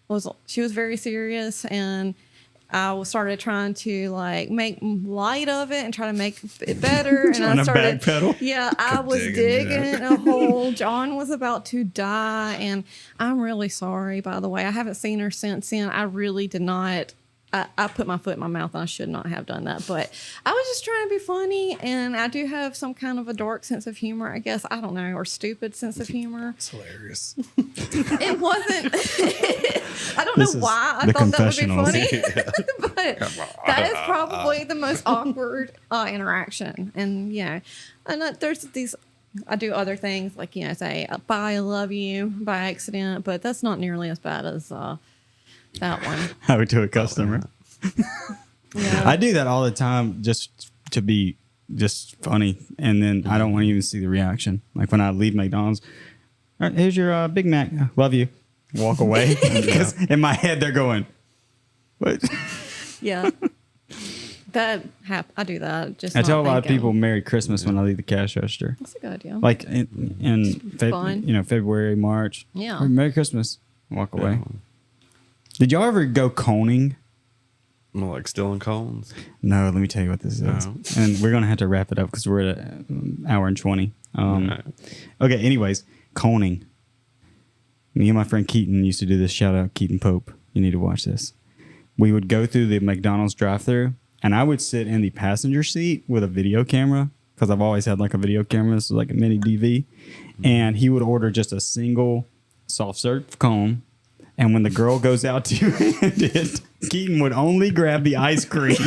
was very serious. And I started trying to like make light of it and try to make it better. And I started, backpedal. yeah, I was digging a hole. John was about to die. And I'm really sorry, by the way. I haven't seen her since then. I really did not. I put my foot in my mouth and I should not have done that. But I was just trying to be funny. And I do have some kind of a dark sense of humor, I guess. I don't know. Or stupid sense of humor. It's hilarious. It wasn't. I don't This know is why I the thought that would be confessionals. funny. But that is probably the most awkward interaction. And yeah. And there's these. I do other things like, say, bye, I love you by accident. But that's not nearly as bad as that one. How to a customer. Yeah. I do that all the time just to be just funny. And then I don't want to even see the reaction. Like when I leave McDonald's, all right, here's your Big Mac. Love you. Walk away. Because in my head, they're going, what? Yeah. I do that. Just I tell a not lot of thinking. people Merry Christmas when I leave the cash register. That's a good idea. Like in fun. February, March. Yeah. Merry Christmas. Walk away. Did y'all ever go coning? More like stealing cones. No, let me tell you what this is. No. And we're going to have to wrap it up because we're at an hour and 20. Right. Okay, anyways, coning. Me and my friend Keaton used to do this. Shout out Keaton Pope. You need to watch this. We would go through the McDonald's drive-thru, and I would sit in the passenger seat with a video camera because I've always had like a video camera. This was like a mini DV. And he would order just a single soft serve cone. And when the girl goes out to hand it, Keaton would only grab the ice cream.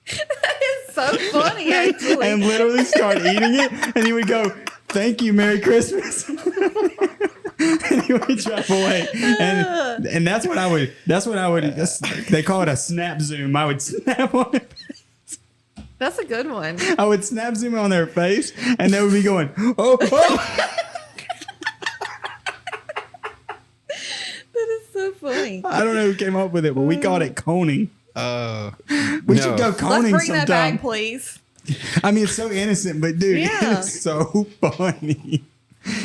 It's so funny, actually. And literally start eating it. And he would go, thank you, Merry Christmas. And he would drive away, and that's what I would. They call it a snap zoom. I would snap on it. That's a good one. I would snap zoom on their face, and they would be going, oh. That is so funny. I don't know who came up with it, but we called it coning. We should go coning Let's bring that sometime. back, please. I mean, it's so innocent, but dude, Yeah. it's so funny.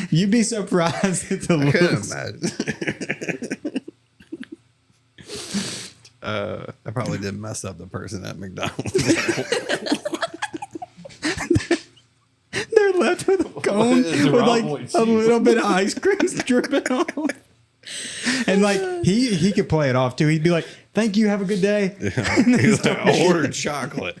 You'd be surprised at the I couldn't looks. imagine. I probably did mess up the person at McDonald's. They're left with a cone What is with wrong like with a you? little bit of ice cream dripping off. And like he could play it off too. He'd be like, "Thank you, have a good day." Yeah. He's like, I ordered chocolate.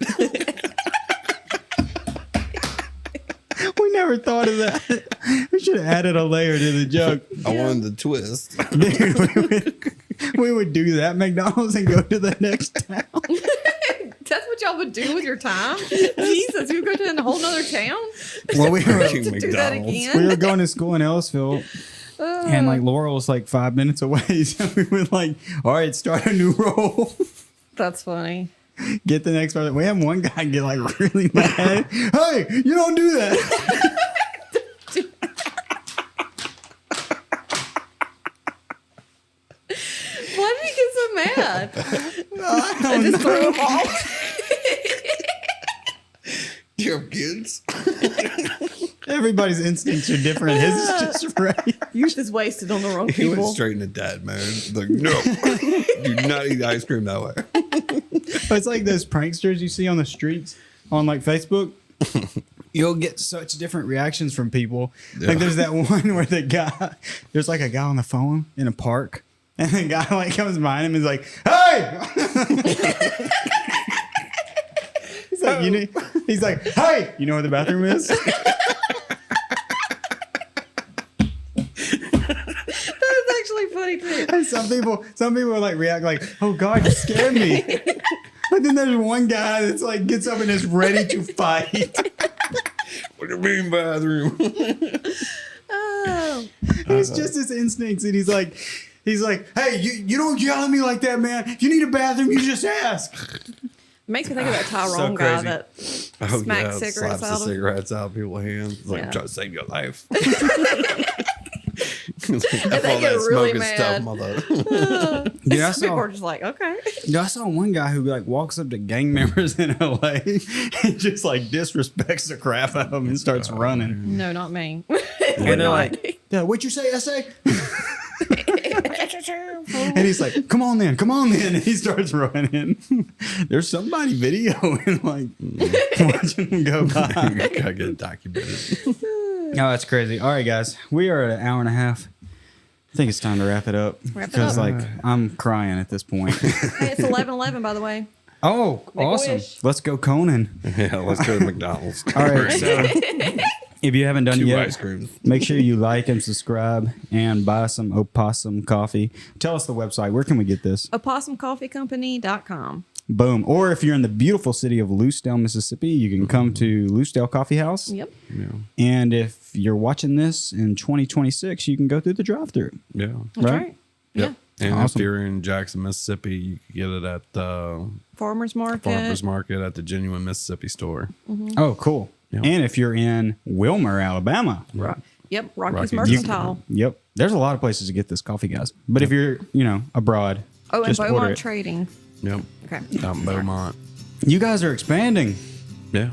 We never thought of that. We should have added a layer to the joke. I wanted the twist. Dude, we would do that at McDonald's and go to the next town. That's what y'all would do with your time? Jesus, you would go to a whole nother town? Well, we were, King To do that McDonald's. again? we were going to school in Ellisville. And like Laurel was like 5 minutes away. So we were like, all right, start a new roll. That's funny. Get the next person. We had one guy get like really mad. Hey, you don't do that. Why did he get so mad? I I don't just know. threw him off. Do you have kids? Everybody's instincts are different. His is just right. You're just wasted on the wrong He went people. straight into dad mode. Like, no, do not eat ice cream that way. It's like those pranksters you see on the streets on like Facebook. You'll get such different reactions from people. Yeah. Like there's that one where there's like a guy on the phone in a park, and the guy like comes behind him and is like, "Hey!" He's like, "Hey, you know where the bathroom is?" That is actually funny too. And some people will like react like, "Oh God, you scared me." But then there's one guy that's like gets up and is ready to fight. What do you mean bathroom? Oh, It's just his instincts, and he's like, "Hey, you don't yell at me like that, man. If you need a bathroom, you just ask." makes me think of that Tyrone guy crazy. that Oh, smacks yeah, cigarettes slaps the out of him. cigarettes out of people's hands. Like, Yeah. try to save your life. And they get really mad. Dude, I Some people saw, are just like, okay. I saw one guy who like walks up to gang members in LA and just like disrespects the crap out of them and starts running. No, not me. And they're like, "Yeah, what'd you say, essay?" And he's like, come on then. And he starts running. There's somebody videoing, like, watching him go by. Gotta get it documented. Oh, that's crazy. All right, guys. We are at an hour and a half. I think it's time to wrap it up. Wrap it Because, up. like, I'm crying at this point. Hey, it's 11:11, by the way. Oh, Make a awesome. wish. Let's go Conan. Yeah, let's go to McDonald's. All right. So, if you haven't done it 2 yet, ice creams. make sure you like and subscribe and buy some Opossum Coffee. Tell us the website. Where can we get this? OpossumCoffeeCompany.com. Boom. Or if you're in the beautiful city of LooseDale, Mississippi, you can come to LooseDale Coffee House. Yep. Yeah. And if you're watching this in 2026, you can go through the drive-thru. Yeah. That's Right? right. Yeah. And Awesome. if you're in Jackson, Mississippi, you can get it at the Farmers Market. Farmers Market at the Genuine Mississippi store. Oh, cool. Yeah. And if you're in Wilmer, Alabama. Right. Yep. Rocky's Rocky's. Mercantile. Yep. There's a lot of places to get this coffee, guys. But if you're, abroad, Oh, and just order Beaumont it. Trading. Yep. Okay. Out in Beaumont. You guys are expanding Yeah.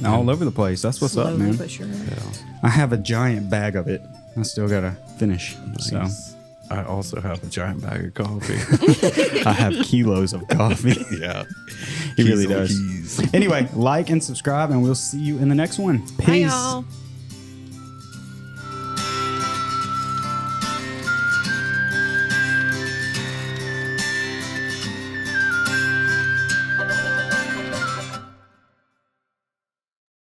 all over the place. That's what's up, Slowly man. but sure. Yeah. I have a giant bag of it. I still got to finish. So Nice. I also have a giant bag of coffee. I have kilos of coffee. Yeah. He really Keys on does. keys. Anyway, like and subscribe, and we'll see you in the next one. Bye, Peace. y'all.